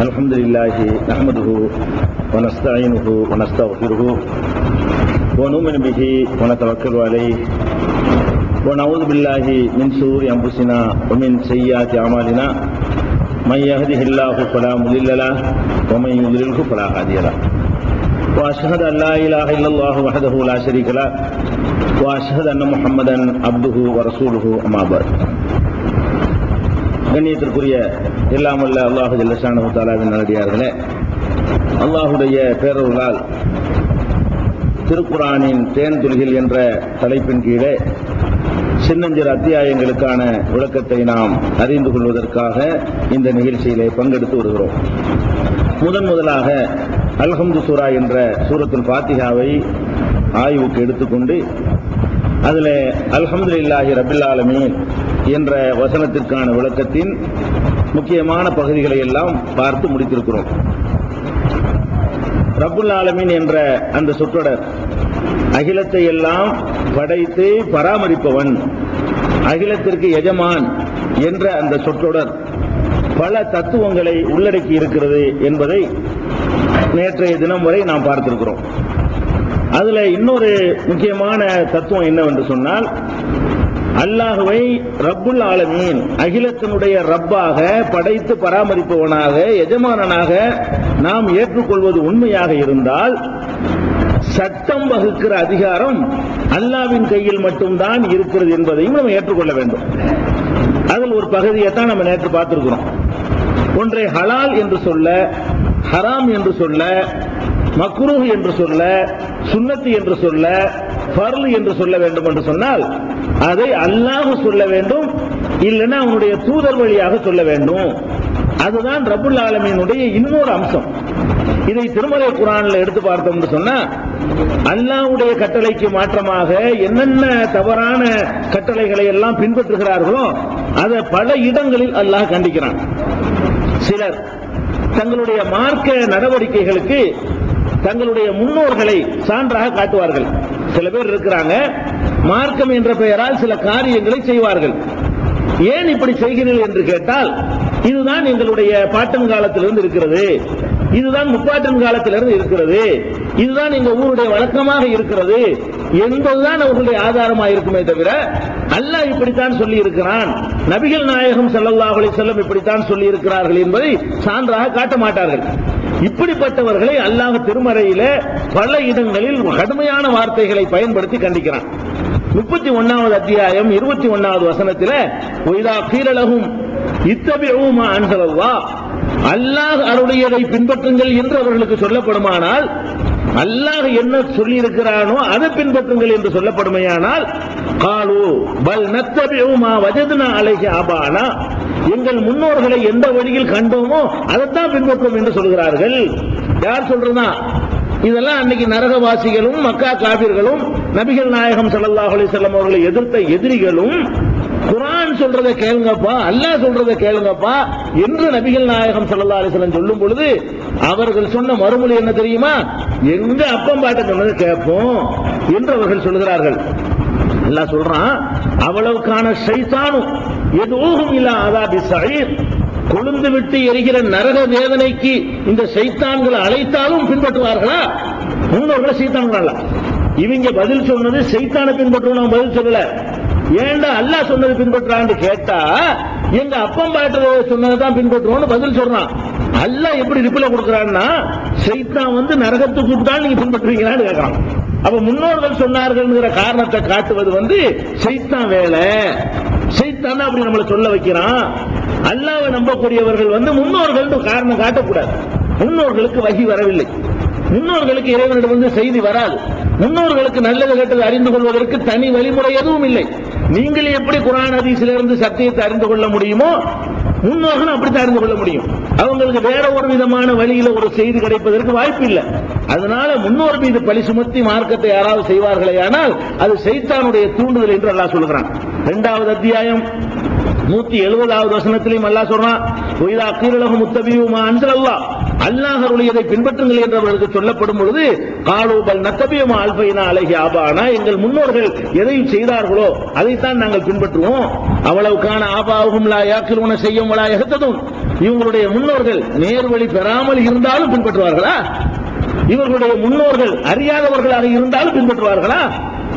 الحمد لله نحمده ونستعينه ونستغفره ونؤمن به ونتوكل عليه ونعوذ بالله من شرور أنفسنا ومن سيئات أعمالنا من يهده الله فلا مضل له ومن يضلله فلا هادي له وأشهد أن لا إله إلا الله وحده لا شريك له وأشهد أن محمدا عبده ورسوله أما بعد. கண்ணியத்திற்குரிய எல்லாமல்ல அல்லாஹு ஜல்ல ஷானஹு தஆலாவின் நல்லடியார்களே, அல்லாஹுடைய பேரருளால் திருக்குர்ஆனின் தேன்துளிகள் என்ற தலைப்பின் கீழே சின்னஞ்சிறு அத்தியாயங்களுக்கான விளக்கத்தை நாம் அறிந்து கொள்வதற்காக இந்த நிகழ்ச்சியிலே பங்கெடுத்து வருகிறோம். முதலாக அல்ஹம்து சூரா என்ற சூரத்துல் ஃபாத்திஹாவை ஆய்வுக்கு எடுத்துக்கொண்டு அதில் அல்ஹம்துலில்லாஹி ரப்பில் ஆலமீன் என்ற வசனத்திற்கான விளக்கத்தின் முக்கியமான பகுதிகளை எல்லாம் பார்த்து முடித்திருக்கிறோம். ரப்புல் ஆலமீன் என்ற அந்த சொற்றொடர் அகிலத்தை எல்லாம் படைத்து பராமரிப்பவன், அகிலத்திற்கு எஜமான் என்ற அந்த சொற்றொடர் பல தத்துவங்களை உள்ளடக்கி இருக்கிறது என்பதை நேற்றைய தினம் வரை நாம் பார்த்திருக்கிறோம். அதுல இன்னொரு முக்கியமான தத்துவம் என்னவென்று சொன்னால், அல்லாஹுவை ரப்புல் ஆலமீன் அகிலத்தினுடைய ரப்பாக படைத்து பராமரிப்பவனாக எஜமானனாக நாம் ஏற்றுக்கொள்வது உண்மையாக இருந்தால் சட்டம் வகுக்கிற அதிகாரம் அல்லாஹ்வின் கையில் மட்டும்தான் இருக்கிறது என்பதையும் நம்ம ஏற்றுக்கொள்ள வேண்டும். அதில் ஒரு பகுதியைத்தான் நம்ம நேற்று பார்த்திருக்கிறோம். ஒன்றை ஹலால் என்று சொல்ல, ஹராம் என்று சொல்ல, மக்ரூஹ் என்று சொல்ல, சுன்னத்து என்று சொல்ல, ஃபர்ல் என்று சொல்ல வேண்டும் என்று சொன்னால் அதை அல்லாஹ் சொல்ல வேண்டும், இல்லைன்னா அவனுடைய தூதர் வழியாக சொல்ல வேண்டும். அதுதான் ரப்புல் ஆலமீனுடைய இன்னொரு அம்சம். இதை திருமறை குர்ஆனில் எடுத்து பார்த்தோம் என்று சொன்னா, அல்லாஹ்வுடைய கட்டளைக்கு மாற்றமாக என்னென்ன தவறான கட்டளைகளை எல்லாம் பின்பற்றுகிறார்களோ அதை பல இடங்களில் அல்லாஹ் கண்டிக்கிறான். சிலர் தங்களுடைய மார்க்க நடவடிக்கைகளுக்கு தங்களுடைய முன்னோர்களை சான்றாக காட்டுவார்கள். சில பேர் இருக்கிறாங்க, மார்க்கம் என்ற பெயரால் சில காரியங்களை செய்வார்கள். ஏன் இப்படி செய்கிறீர்கள் என்று கேட்டால், இதுதான் எங்களுடைய பாட்டன் காலத்திலிருந்து இருக்கிறது, இதுதான் முப்பாட்டன் காலத்திலிருந்து இருக்கிறது, இதுதான் எங்க ஊருடைய வழக்கமாக இருக்கிறது என்பதுதான் அவர்களுடைய ஆதாரமாக இருக்குமே தவிர அல்லாஹ் இப்படித்தான் சொல்லி இருக்கிறான், நபிகள் நாயகம் ஸல்லல்லாஹு அலைஹி வஸல்லம் இப்படித்தான் சொல்லி இருக்கிறார்கள் என்பதை சான்றாக காட்ட மாட்டார்கள். இப்படிப்பட்டவர்களை அல்லாஹ் திருமறையில பல இடங்களில் கடுமையான வார்த்தைகளை பயன்படுத்தி கண்டிக்கிறான். 31வது அத்தியாயம் 21வது வசனத்தில் ஒய்தா கீரலகும் இத்தபிஉ மா அன்ஸலல்லாஹ், அல்லாஹ் அருளியதை பின்பற்றுங்கள் என்று அவர்களுக்கு சொல்லப்படுமானால், அல்லாஹ் என்ன சொல்லி இருக்கிறானோ அதை பின்பற்றுங்கள் என்று சொல்லப்படுமையானால், காலு பல் நத்தபிஉ மா வஜத்னா அலைஹி ஆபானா, எங்கள் முன்னோர்களை எந்த வழியில் கண்டோமோ அதைத்தான் பின்பற்றுவோம் என்று சொல்கிறார்கள். யார் சொல்றதா? இதெல்லாம் அன்னைக்கு நரகவாசிகளும் மக்கா காபிர்களும் நபிகள் நாயகம் ஸல்லல்லாஹு அலைஹி வஸல்லம் அவர்களை எதிர்த்த எதிரிகளும் குர்ஆன் சொல்றதை கேளுங்கப்பா, அல்லாஹ் சொல்றதை கேளுங்கப்பா என்று நபிகள் நாயகம் ஸல்லல்லாஹு அலைஹி வஸல்லம் சொல்லும் பொழுது அவர்கள் சொன்ன மறுமொழி என்ன தெரியுமா? எங்க அப்பம் பாட்ட சொன்னதை கேட்போம் என்று அவர்கள் சொல்கிறார்கள். அல்லாஹ் சொல்றான், அவ்வளவுக்கான ஷைத்தானும் யதுஊஹும் இலா அஸாபி ஸஈர், கொழுந்து விட்டு எரிகிற நரக வேதனைக்கு இந்த ஷைத்தான்களை அழைத்தாலும் பின்பற்றுவார்களா? முன்னோர்களை ஷைத்தான்களா? இவங்க பதில் சொன்னது ஷைத்தானை பின்பற்றுவோம் பதில் சொல்லல. ஏண்டா அல்லாஹ் சொன்னது பின்பற்றான்னு கேட்டா, எங்க அப்பம் பாட்டு சொன்னதான் பின்பற்றுவோம்னு பதில் சொல்றான். அல்லாஹ் எப்படி ரிப்ளை கொடுக்கிறான்னா, ஷைத்தான் வந்து நரகத்துக்கு கூப்பிட்டாலும் நீங்க பின்பற்றுவீங்களான்னு கேட்கறான். அப்ப முன்னோர்கள் சொன்னார்கள் காரணத்தை காட்டுவது வந்து ஷைத்தான் வேலை. ஷைத்தான் அப்படி நம்மளை சொல்ல வைக்கிறான். அல்லாஹ்வை நம்பக்கூடியவர்கள் வந்து முன்னோர்கள் காரணம் காட்டக்கூடாது. முன்னோர்களுக்கு வஹி வரவில்லை, முன்னோர்களுக்கு இறைவனிடமிருந்து செய்தி வராது, முன்னோர்களுக்கு நல்லது கெட்டது அறிந்து கொள்வதற்கு தனி வழிமுறை எதுவும் இல்லை. நீங்கள் எப்படி குர்ஆன் ஹதீஸிலிருந்து சத்தியத்தை அறிந்து கொள்ள முடியுமோ முன்னோர்களும் அப்படித்தான் அறிந்து கொள்ள முடியும். அவங்களுக்கு வேற ஒரு விதமான வழியில ஒரு செய்தி கிடைப்பதற்கு வாய்ப்பு இல்லை. அதனால முன்னோர் மீது பழி சுமத்தி மார்க்கத்தை யாராவது செய்வார்களே ஆனால் அது ஷைத்தானுடைய தூண்டுதல் என்று அல்லாஹ் சொல்கிறான். 2வது அத்தியாயம் 170வது வசனத்திலும் அல்லாஹ் சொல்றான், ஒய்தா கீரலகும் முத்தபிஉ மா அன்ஸலல்லாஹ், அல்லாஹ் அருளியதை பின்பற்றுங்கள் என்று அவர்களுக்கு சொல்லப்படும் பொழுது, காலு பல் நத்தபிஉ மா அல்ஃபைனா அலைஹி ஆபானா, எங்கள் முன்னோர்கள் எதை செய்தார்களோ அதைத்தான் நாங்கள் பின்பற்றுவோம். அவ்வளவுக்கான ஆபாவுகும் லா யாக்கிலூன செய்யும் வலா யஹ்ததுன், இவங்களுடைய முன்னோர்கள் நேர்வழி பெறாமல் இருந்தாலும் பின்பற்றுவார்களா? இவர்களுடைய முன்னோர்கள் அறியாதவர்களாக இருந்தாலும் பின்பற்றுவார்களா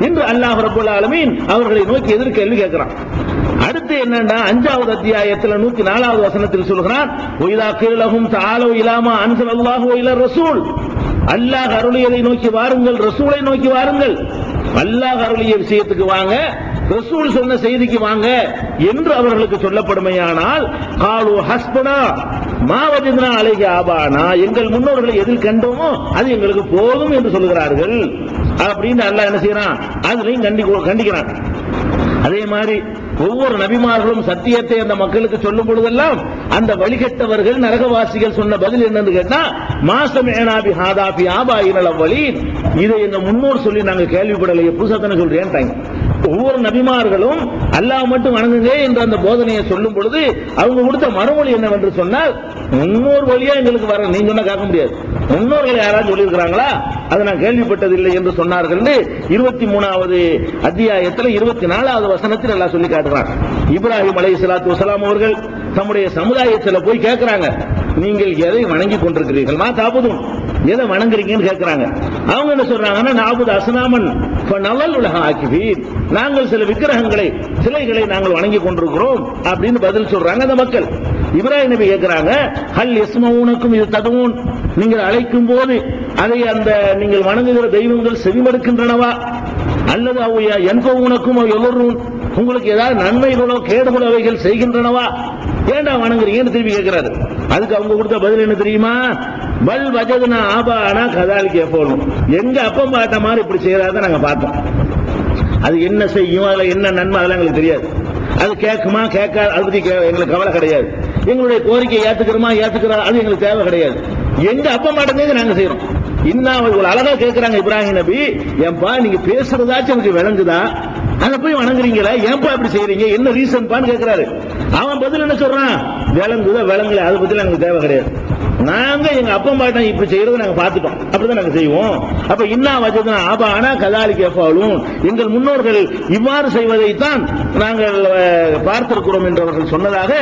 என்று அல்லாஹ் ரப்பல் ஆலமீன் அவர்களை நோக்கி எதிர்கேள்வி கேட்கிறான். அடுத்து என்னன்னா 5வது அத்தியாயத்தில் 104வது வசனத்தில் சொல்கிறான், ஒய்தா கீழகும் தஆலு இலாமா அன்ஸலல்லாஹு இலா ரசூல், அல்லாஹ் அருளியதை நோக்கி வாருங்கள், ரசூலை நோக்கி வாருங்கள். அல்லாஹ் அருளிய விஷயத்துக்கு வாங்க, ரசூல் சொன்ன செய்திக்கு வாங்க என்று அவர்களுக்கு சொல்லப்படுமையானால், காலு ஹஸ்பனா மா வஜத்னா அலைஹி ஆபானா, எங்கள் முன்னோர்களை எதில் கண்டோமோ அது எங்களுக்கு போதும் என்று சொல்கிறார்கள் அப்படின்னு அல்லாஹ் என்ன செய்யறான், அதுலயும் கண்டிக்கிறான். அதே மாதிரி ஒவ்வொரு நபிமார்களும் சத்தியத்தை அந்த மக்களுக்கு சொல்லும் பொழுதெல்லாம் அந்த வழிகட்டவர்கள் நரகவாசிகள் சொன்ன பதில் என்னன்னு கேட்டா, மாசமேனா பி ஹாதா பி ஆபாயினல் அவ்வலீன், இதை எங்க முன்னோர் சொல்லி நாங்க கேள்விப்படலையே, புதுசாத்தான சொல்றேன். ஒவ்வொரு நபிமார்களும் அல்லாஹ் மட்டும் வணங்குங்க என்ற அந்த போதனையை சொல்லும் பொழுது அவங்க கொடுத்த மறுமொழி என்னவென்று சொன்னால், முன்னோர் வழியா எங்களுக்கு வர, நீங்க சொன்னா கேட்க முடியாது, முன்னோர்கள் யாராவது சொல்லியிருக்கிறாங்களா, அதை நான் கேள்விப்பட்டதில்லை என்று சொன்னார்கள். 23வது அத்தியாயத்தில் 24வது வசனத்தில் எல்லாம் சொல்லி காட்டுறாங்க. இப்ராஹிம் அலைஹிஸ்ஸலாத்து வஸலாம் அவர்கள் தம்முடைய சமுதாயத்தில் போய் கேட்கிறாங்க, நீங்கள் எதை வணங்கி கொண்டிருக்கிறீர்கள், மா தாபுதும், எதை வணங்குறீங்கன்னு கேட்கிறாங்க. அவங்க என்ன சொல்றாங்கன்னா, நாபுது அஸ்னாமன் ஃபனலல் உலஹ ஆகிபீன், நாங்கள் சில விக்கிரகங்களை சிலைகளை நாங்கள் வணங்கி கொண்டிருக்கிறோம் அப்படின்னு பதில் சொல்றாங்க அந்த மக்கள். இப்ராஹிம் நபி கேட்கிறாங்க, ஹல் யஸ்மஊனக்கும் இது ததுன், நீங்கள் அழைக்கும் போது அதை அந்த நீங்கள் வணங்குகிற தெய்வங்கள் செவிமடுக்கின்றனவா, அல்லது அவையா என்பவுனக்கும் எல்லோரும் உங்களுக்கு ஏதாவது நன்மைகளோ கேடுகளோ அவைகள் செய்கின்றனவா, ஏண்டா வணங்குறீங்கன்னு திரும்பி கேட்கிறாரு. அதுக்கு அவங்க கொடுத்த பதில் என்ன தெரியுமா, பல் வஜத்னா ஆபானா கதாலிக்கு எப்போதும், எங்க அப்பம் பார்த்த மாதிரி இப்படி செய்யறத நாங்க பார்த்தோம், அது என்ன செய்யும், அதுல என்ன நன்மை அதெல்லாம் எங்களுக்கு தெரியாது, அது கேட்குமா கேட்காது அதை பத்தி எங்களுக்கு கவலை கிடையாது, எங்களுடைய கோரிக்கை ஏத்துக்கிறோமா ஏத்துக்கிறா அது எங்களுக்கு தேவை கிடையாது, எங்க அப்பா மாட்டேங்க நாங்க செய்யறோம். இன்னும் அவர்கள் அழகா கேட்கிறாங்க இப்ராஹிம் நபி, ஏன்பா நீங்க பேசுறதாச்சும் எனக்கு விளங்குதா, அதை போய் வணங்குறீங்களா, ஏன்பா இப்படி செய்யறீங்க, என்ன ரீசன் பான்னு கேட்கிறாரு. அவன் பதில் என்ன சொல்றான், விளங்குதா விளங்கல அதை பத்தி எங்களுக்கு தேவை கிடையாது, நாங்க எங்க அப்பா பாட்டம் இப்படி செய்யறதை நாங்க பார்த்துட்டோம், அப்படிதான் நாங்க செய்வோம். அப்ப இன்னா வஜத்னா ஆபானா கதாலிக்கு எஃபாலும், எங்கள் முன்னோர்கள் இவ்வாறு செய்வதைத்தான் நாங்கள் பார்த்திருக்கிறோம் என்று அவர்கள் சொன்னதாக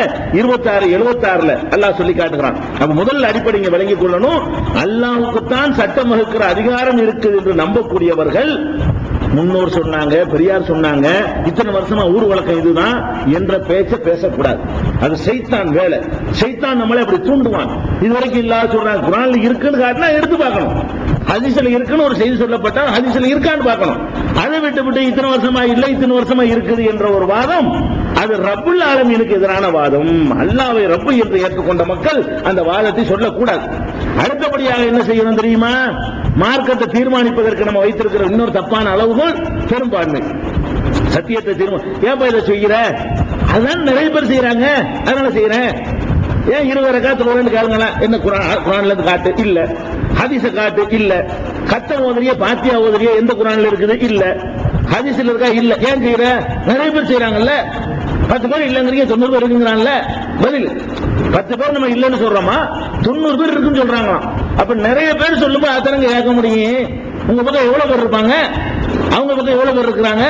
26-76 அல்லாஹ் சொல்லி காட்டுகிறான். அப்ப முதல் அடிப்படை இங்க விளங்கிக் கொள்ளணும், அல்லாஹ்வுக்குத்தான் சட்டம் வகுக்கிற அதிகாரம் இருக்குது என்று நம்பக்கூடியவர்கள், முன்னோர் சொன்னாங்க, பெரியார் சொன்னாங்க, இத்தனை வருஷமா ஊர் வழக்கம் இதுதான் என்ற பேச்ச பேசக்கூடாது. அது சைத்தான் வேலை. சைத்தான் நம்மளை அப்படி தூண்டுவான். இதுவரைக்கும் இல்லாத சொல்றாங்க, குர்ஆன்ல இருக்குன்னு காட்டினா எடுத்து பார்க்கணும், ஹதீஸ்ல இருக்குன்னு ஒரு செய்தி சொல்லப்பட்டா ஹதீஸ்ல இருக்கான்னு பார்க்கணும். அதை விட்டு இத்தனை வருஷமா இல்லை இத்தனை வருஷமா இருக்குது என்ற ஒரு வாதம், அது ரப்புல் ஆலமீனுக்கு எதிரான வாதம். அல்லாஹ்வை ரப்பு என்று ஏற்றுக்கொண்ட மக்கள் அந்த வாதத்தை சொல்லக்கூடாது. அடுத்தபடியாக என்ன செய்யணும் தெரியுமா, மார்க்கத்தை தீர்மானிப்பதற்கு நம்ம வைத்திருக்கிற இன்னொரு தப்பான அளவுகோல் பெரும்பான்மை. சத்தியத்தை தீர்மானம், ஏன் இதை செய்கிற, அதான் நிறைய பேர் செய்யறாங்க, அதனால செய்யறேன். ஏன் 20 ரக்காத் தொழுறேன்னு கேளுங்களா, என்ன குர்ஆன்ல இருந்து காட்டு, இல்ல ஹதீஸ காட்டு, இல்ல கத்தம் ஓதுறிய பாத்தியா ஓதுறிய எந்த குர்ஆன்ல இருக்குது, இல்ல ஹதீஸ்ல இருக்கா, இல்ல ஏன் செய்யற, நிறைய பேர் செய்யறாங்கல்ல, 10 பேர் இல்லங்கிறீங்க 90 பேர் இருக்குங்கிறான்ல, பதில் 10 பேர் நம்ம இல்லன்னு சொல்றோமா, 90 பேர் இருக்குன்னு சொல்றாங்க. அப்ப நிறைய பேர் சொல்லும்போது அத்தனைங்க கேட்க முடியும், உங்க பக்கம் எவ்வளவு பேர் இருப்பாங்க, அவங்க பக்கம் எவ்வளவு பேர் இருக்கிறாங்க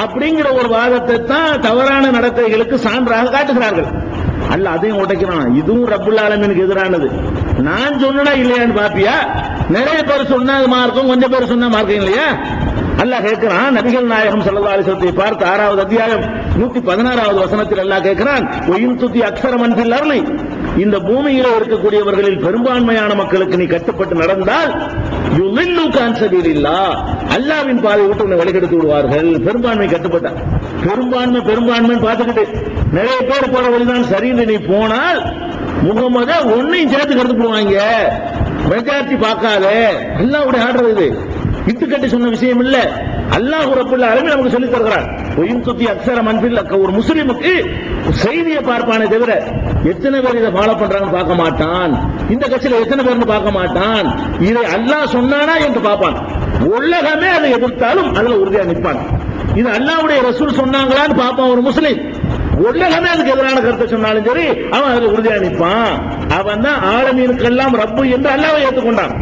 அப்படிங்கிற ஒரு வாதத்தை தான் தவறான நடத்தைகளுக்கு சான்றாக காட்டுகிறார்கள். அல்ல அதையும் உடைக்கிறான், இதுவும் ரப்புல் ஆலமீனுக்கு எதிரானது. நான் சொன்னா இல்லையான்னு பாப்பியா, நிறைய பேர் சொன்னா மார்க்கம், கொஞ்சம் பேர் சொன்னா மார்க்கம் இல்லையா. அல்லாஹ் கேட்கிறான், நபிகள் நாயகம் ஸல்லல்லாஹு அலைஹி வஸல்லத்தை பார்த்து 6வது அத்தியாயம் 116வது வசனத்தில் அல்லாஹ் கேட்கிறான், ஒயின் துதி அக்ஸரமன் ஃபில் அர்லி, இந்த பூமியில இருக்கக்கூடியவர்களில் பெரும்பான்மையான மக்களுக்கு நீ கட்டுப்பட்டு நடந்தால் யுலில்லுக அன் சபீலில்லாஹ், அல்லாஹ்வின் பாதையை விட்டு உன்னை வழிகெடுத்து விடுவார்கள். பெரும்பான்மை கட்டுப்பட்ட, பெரும்பான்மை பார்த்துக்கிட்டு நிறைய பேர் போற வழிதான் சரின்னு நீ போனால் முகமத ஒன்னையும் சேர்த்து கருத்து போவாங்க, மெஜாரிட்டி பார்க்காத. அல்லாஹ்வுடைய ஆர்டர் இது, இட்டுக்கட்டி சொன்ன விஷயம் இல்ல. அல்லாஹ் ரப்புல் ஆலமீன் நமக்கு சொல்லி தருகிறார், ஒயின் துதி அக்ஸரமன் ஃபில், ஒரு முஸ்லிமுக்கு செய்தியை பார்ப்பானே தவிர எத்தனை பேர் இதை ஃபாலோ பண்றாங்கன்னு பார்க்க மாட்டான், இந்த கட்சியில எத்தனை பேர்னு பார்க்க மாட்டான், இதை அல்லாஹ் சொன்னானா என்று பார்ப்பான். உலகமே அதை எதிர்த்தாலும் அதுல உறுதியா நிற்பான். இது அல்லாஹ்வுடைய ரசூல் சொன்னாங்களான்னு பார்ப்பான் ஒரு முஸ்லிம். உலகமே அதுக்கு எதிரான கருத்தை சொன்னாலும் சரி அவன் அதுல உறுதியா நிற்பான். அவன் தான் ஆலமீனுக்கெல்லாம் ரப்பு என்று அல்லாஹ்வை ஏற்றுக்கொண்டான்.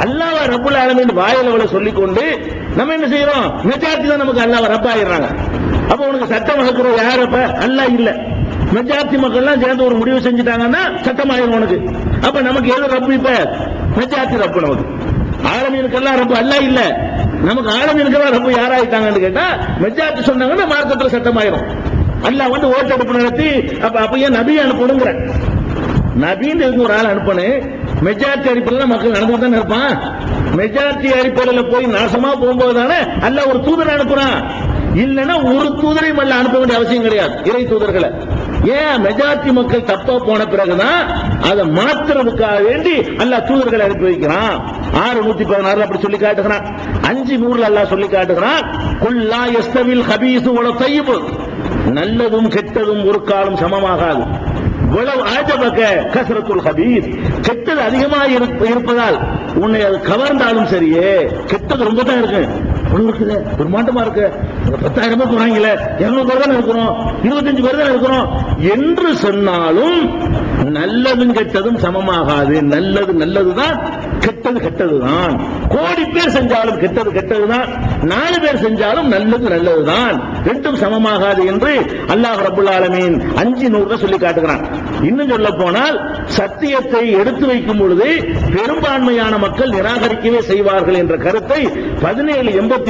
அல்லாஹ் ரப்புல் ஆலமீன் வாயில சொல்லிக் கொண்டு நம்ம என்ன செய்யறோம், மெஜாரிட்டி தான் நமக்கு அல்லாஹ் ரப்பாயிடுறாங்க. அப்ப உனக்கு சட்டம் வகுக்கிற யார், அப்ப அல்லாஹ் இல்ல, மெஜாரிட்டி மக்கள்லாம் சேர்ந்து ஒரு முடிவு செஞ்சுட்டாங்கன்னா சட்டமாயிரும் உனக்கு. அப்ப நமக்கு எது ரப்பு? இப்ப மெஜாரிட்டி ரப்பு. நமக்கு ஆலமீனுக்கெல்லாம் ரப்பு அல்லாஹ் இல்ல, நமக்கு ஆலமீனுக்கெல்லாம் ரப்பு யாராயிட்டாங்கன்னு கேட்டா மெஜாரிட்டி சொன்னாங்கன்னா மார்க்கத்தில் சட்டமாயிரும். அல்லாஹ் வந்து ஓட்டெடுப்பு நடத்தி அப்ப ஏன் நபி அனுப்பணுங்கிற? நபின்னு ஒரு ஆள் அனுப்பனு மெஜாரிட்டி அடிப்படையில் மக்கள் நடந்து தானே இருப்பான். மெஜாரிட்டி அடிப்படையில் போய் நாசமா போகும்போது தானே அல்லாஹ் ஒரு தூதரை அனுப்புறான். இல்லைன்னா ஒரு தூதரையும் அல்ல அனுப்ப வேண்டிய அவசியம் கிடையாது, இறை தூதர்களை. ஏன்? மெஜாரிட்டி மக்கள் தப்பா போன பிறகுதான் அதை மாத்துறதுக்காக வேண்டி அல்லாஹ் தூதர்களை அனுப்பி வைக்கிறான். 6:116 அப்படி சொல்லி காட்டுகிறான். 5:100 அல்லாஹ் சொல்லி காட்டுகிறான், குல்லா யஸ்தவில் ஹபீஸு வல தய்யிபு, நல்லதும் கெட்டதும் ஒரு காலம் சமமாகாது. வலவ் ஆஜபக கஸ்ரத்துல் ஹபீஸ், கெட்டது அதிகமாக இருப்பதால் உன்னை அது கவர்ந்தாலும் சரியே, கெட்டது ரொம்ப தான் இருக்கு, இருக்குது ஒரு மாட்டமா இருக்கு, 10,000 பேர் போறாங்கல்ல, 200 பேர் தான் இருக்கிறோம், 25 பேர் தான் இருக்கிறோம் என்று சொன்னாலும் நல்லதும் கெட்டதும் சமமாகாது. நல்லது நல்லதுதான், கெட்டது கெட்டதுதான். கோடி பேர் செஞ்சாலும் கெட்டது கெட்டதுதான், 4 பேர் செஞ்சாலும் நல்லது நல்லதுதான், ரெண்டும் சமமாகாது என்று அல்லாஹ் ரப்பல் ஆலமீன் 5:100 சொல்லி காட்டுகிறான். இன்னும் சொல்ல போனால் சத்தியத்தை எடுத்து வைக்கும் பொழுது பெரும்பான்மையான மக்கள் நிராகரிக்கவே செய்வார்கள் என்ற கருத்தை 17:89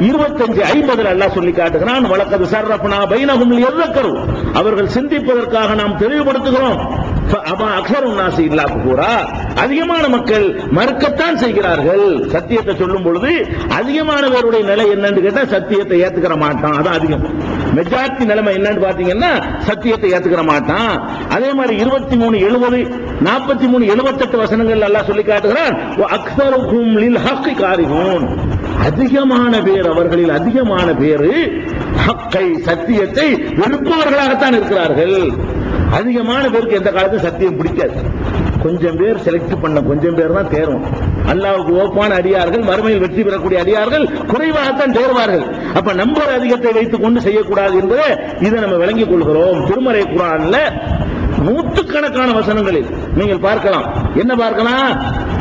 25:50 அல்லாஹ் சொல்லி காட்டுகிறான். வலக்கது சர்ரஃப்னா பைனஹும் லியذكروا, அவர்கள் சிந்திப்பதற்காக நாம் தெளிவுபடுத்துகிறோம். அக்ஸருன் நாஸி இல்லா குஃபூரா, அதிகமான மக்கள் மறுக்கத்தான் செய்கிறார்கள். சத்தியத்தை சொல்லும் பொழுது அதிகமானவருடைய நிலை என்னன்னு கேட்டா சத்தியத்தை ஏத்துக்கிற மாட்டான், அதான் அதிகம். மெஜாரிட்டி நிலைமை என்னன்னு பாத்தீங்கன்னா சத்தியத்தை ஏத்துக்கிற மாட்டான். அதே மாதிரி 23:70 43:78 வசனங்கள் அல்லாஹ் சொல்லி காட்டுகிறான், அக்ஸருஹும் லில் ஹக்கி காரிஹூன், அதிகமான பேர், அவர்களில் அதிகமான பேர் ஹக்கை சத்தியத்தை வெறுப்பவர்களாகத்தான் இருக்கிறார்கள். அதிகமான பேருக்கு எந்த காலத்தும் சத்தியம் பிடிக்காது. கொஞ்சம் பேர் செலக்ட் பண்ண கொஞ்சம் பேர் தான் தேரும். அல்லாஹ்வுக்கு ஓப்பான அடியார்கள், மறுமையில் வெற்றி பெறக்கூடிய அடியார்கள் குறைவாகத்தான் தேர்வார்கள். அப்ப நம்பர் அதிகத்தை வைத்துக் கொண்டு செய்யக்கூடாது என்பதை இதை நம்ம விளங்கிக் கொள்கிறோம். திருமறை குர்ஆன்ல நூற்றுக்கணக்கான வசனங்களில் நீங்கள் பார்க்கலாம். என்ன பார்க்கலாம்?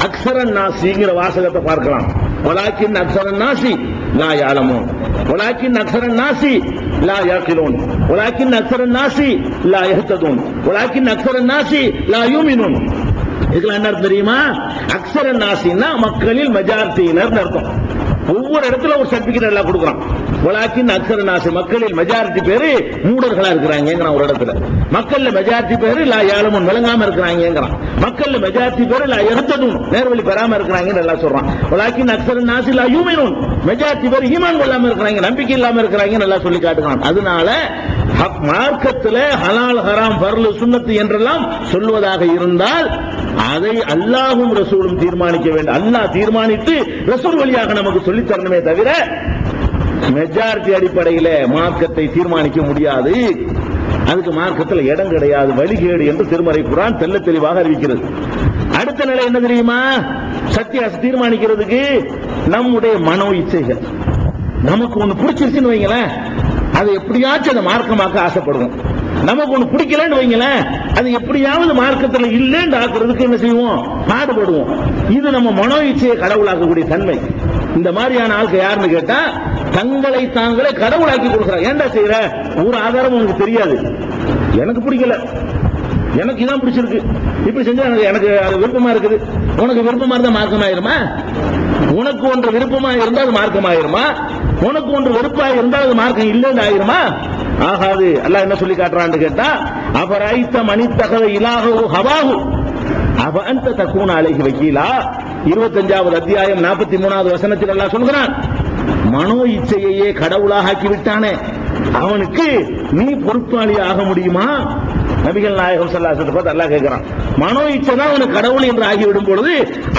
அக்ஸரன் நாசிங்கிற வாசகத்தை பார்க்கலாம். வலாக்கின் அக்ஸரன் நாசி லா யஅலமூன், வலாக்கின் அக்ஸரன் நாசி லா யாகிலூன், வலாக்கின் அக்ஸரன் நாசி லா யஹ்ததூன், வலாக்கின் அக்ஸரன் நாசி லா யூமினூன். இதுல என்ன தெரியுமா? அக்ஸரன் நாசின்னா மக்களில் மெஜாரிட்டியினர் அர்த்தம். ஒவ்வொரு இடத்துல ஒரு சர்டிபிகேட் எல்லாம் கொடுக்குறான். வலாக்கின் அக்ஸரன் நாசி, மக்களில் மெஜாரிட்டி பேரு மூடர்களா இருக்கிறாங்க ஒரு இடத்துல. மக்கள்ல மெஜாரிட்டி பேரு லா யஅலமூன், விளங்காம இருக்கிறாங்கிறான். மக்கள்ல மெஜாரிட்டி பேரு லா யஹ்ததூன், நேர்வழி பெறாம இருக்கிறாங்கன்னு எல்லாம் சொல்றான். வலாக்கின் அக்ஸரன் நாசி லா யூமினூன், மெஜாரிட்டி பேரு ஈமான் கொள்ளாம இருக்கிறாங்க, நம்பிக்கை இல்லாம இருக்கிறாங்கன்னு எல்லாம் சொல்லி காட்டுறான். அதனால மார்க்கத்துல ஹலால் ஹராம் ஃபர்லு சுன்னத்து என்றெல்லாம் சொல்வதாக இருந்தால் அதை அல்லாஹ்வும் ரசூலும் தீர்மானிக்க வேண்டும். அல்லாஹ் தீர்மானித்து ரசூல் வழியாக நமக்கு சொல்லி தரணுமே தவிர மெஜாரிட்டி அடிப்படையில மார்க்கத்தை தீர்மானிக்க முடியாது. அதுக்கு மார்க்கத்தில் இடம் கிடையாது, வழிகேடு என்று திருமறை குர்ஆன் தெள்ள தெளிவாக அறிவிக்கிறது. அடுத்த நிலை என்ன தெரியுமா? சத்திய தீர்மானிக்கிறதுக்கு நம்முடைய மனோ இச்சைகள். நமக்கு ஒண்ணு பிடிச்சிருச்சுன்னு வைங்களேன், அது எப்படியாச்சும் அதை மார்க்கமாக்க ஆசைப்படுவோம். நமக்கு ஒண்ணு பிடிக்கலன்னு வைங்களேன், அது எப்படியாவது மார்க்கத்தில் இல்லைன்னு ஆக்குறதுக்கு என்ன செய்வோம்? பாடுபடுவோம். இது நம்ம மனோ இச்சையை கடவுளாக்கக்கூடிய தன்மை. இந்த மாதிரியான ஆளுக்கு யாருன்னு கேட்டா தங்களை தாங்களே கடவுளாக்கி கொடுக்குறாங்க. ஏன்டா செய்யற? ஒரு ஆதாரம் உனக்கு தெரியாது. எனக்கு பிடிக்கல, எனக்கு இதான் பிடிச்சிருக்கு, இப்படி செஞ்சா எனக்கு அது விருப்பமா இருக்குது. உனக்கு விருப்பமா இருந்தா மார்க்கமாயிருமா? உனக்கு ஒன்று விருப்பமா இருந்தால் அது மார்க்கமாயிருமா? உனக்கு ஒன்று வெறுப்பாக இருந்தால் அது மார்க்கம் இல்லைன்னு ஆயிருமா? ஆகாது. அல்லாஹ் என்ன சொல்லி காட்டுறான்னு கேட்டா, அபரைத்த மனித்தகத இலாஹு ஹவாஹு அவ அந்த தக்கூன அலைஹி வக்கீலா. 25வது அத்தியாயம் 43வது வசனத்தில் அல்லாஹ் சொல்கிறான், மனோ இச்சையையே கடவுளாக ஆக்கி விட்டானே, அவனுக்கு நீ பொறுப்பாளி ஆக முடியுமா? நபிகள் நாயகம் ஸல்லல்லாஹு அலைஹி வஸல்லம் அல்லாஹ் கேட்கிறான், மனோ இச்சை தான் அவனுக்கு கடவுள் என்று ஆகிவிடும் பொழுது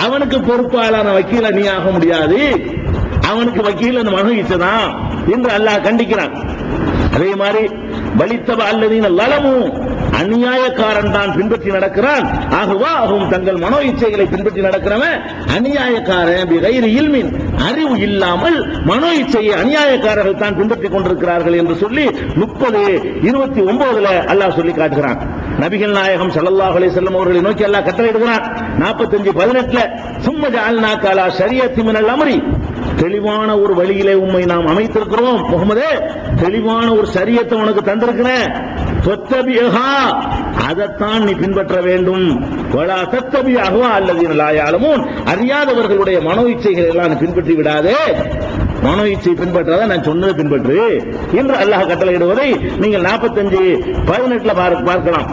அவனுக்கு பொறுப்பாளான வக்கீல நீ ஆக முடியாது, அவனுக்கு வக்கீல் அந்த மனோ இச்சை தான் என்று அல்லாஹ் கண்டிக்கிறான். அதே மாதிரி பலித்தவ அல்லதீன லலமு, அநியாயக்காரன் தான் பின்பற்றி நடக்கிறான். ஆகவா அவங்க தங்கள் மனோ இச்சைகளை பின்பற்றி நடக்கிறவன் அநியாயக்காரன். பிகைரி இல்மின், அறிவு இல்லாமல் மனோ இச்சையை அநியாயக்காரர்கள் தான் பின்பற்றிக் கொண்டிருக்கிறார்கள் என்று சொல்லி 30:29 அல்லாஹ் சொல்லி காட்டுகிறான். நபிகள் நாயகம் ஸல்லல்லாஹு அலைஹி வஸல்லம் அவர்களை நோக்கி அல்லாஹ் கட்டளையிடுகிறான் 45:18 சும்ம ஜஅல்னாக அலா ஷரியத்தி மினல் அம்ரி, தெளிவான ஒரு வழியிலே உம்மை நாம் அமைத்திருக்கிறோம் முகமதே, தெளிவான ஒரு ஷரியத்தை உனக்கு தந்திருக்கிறேன். ஃபத்தபிஹா, அதைத்தான் நீ பின்பற்ற வேண்டும். வலா தத்தபி அஹ்வா அல்லதீன லா யஅலமூன், அறியாதவர்களுடைய மனோ இச்சைகளை எல்லாம் நீ பின்பற்றி விடாதே. மனோ இச்சை பின்பற்றாத நான் சொன்னதை பின்பற்று என்று அல்லாஹ் கட்டளையிடுவதை நீங்கள் 45:18 பார்க்கலாம்.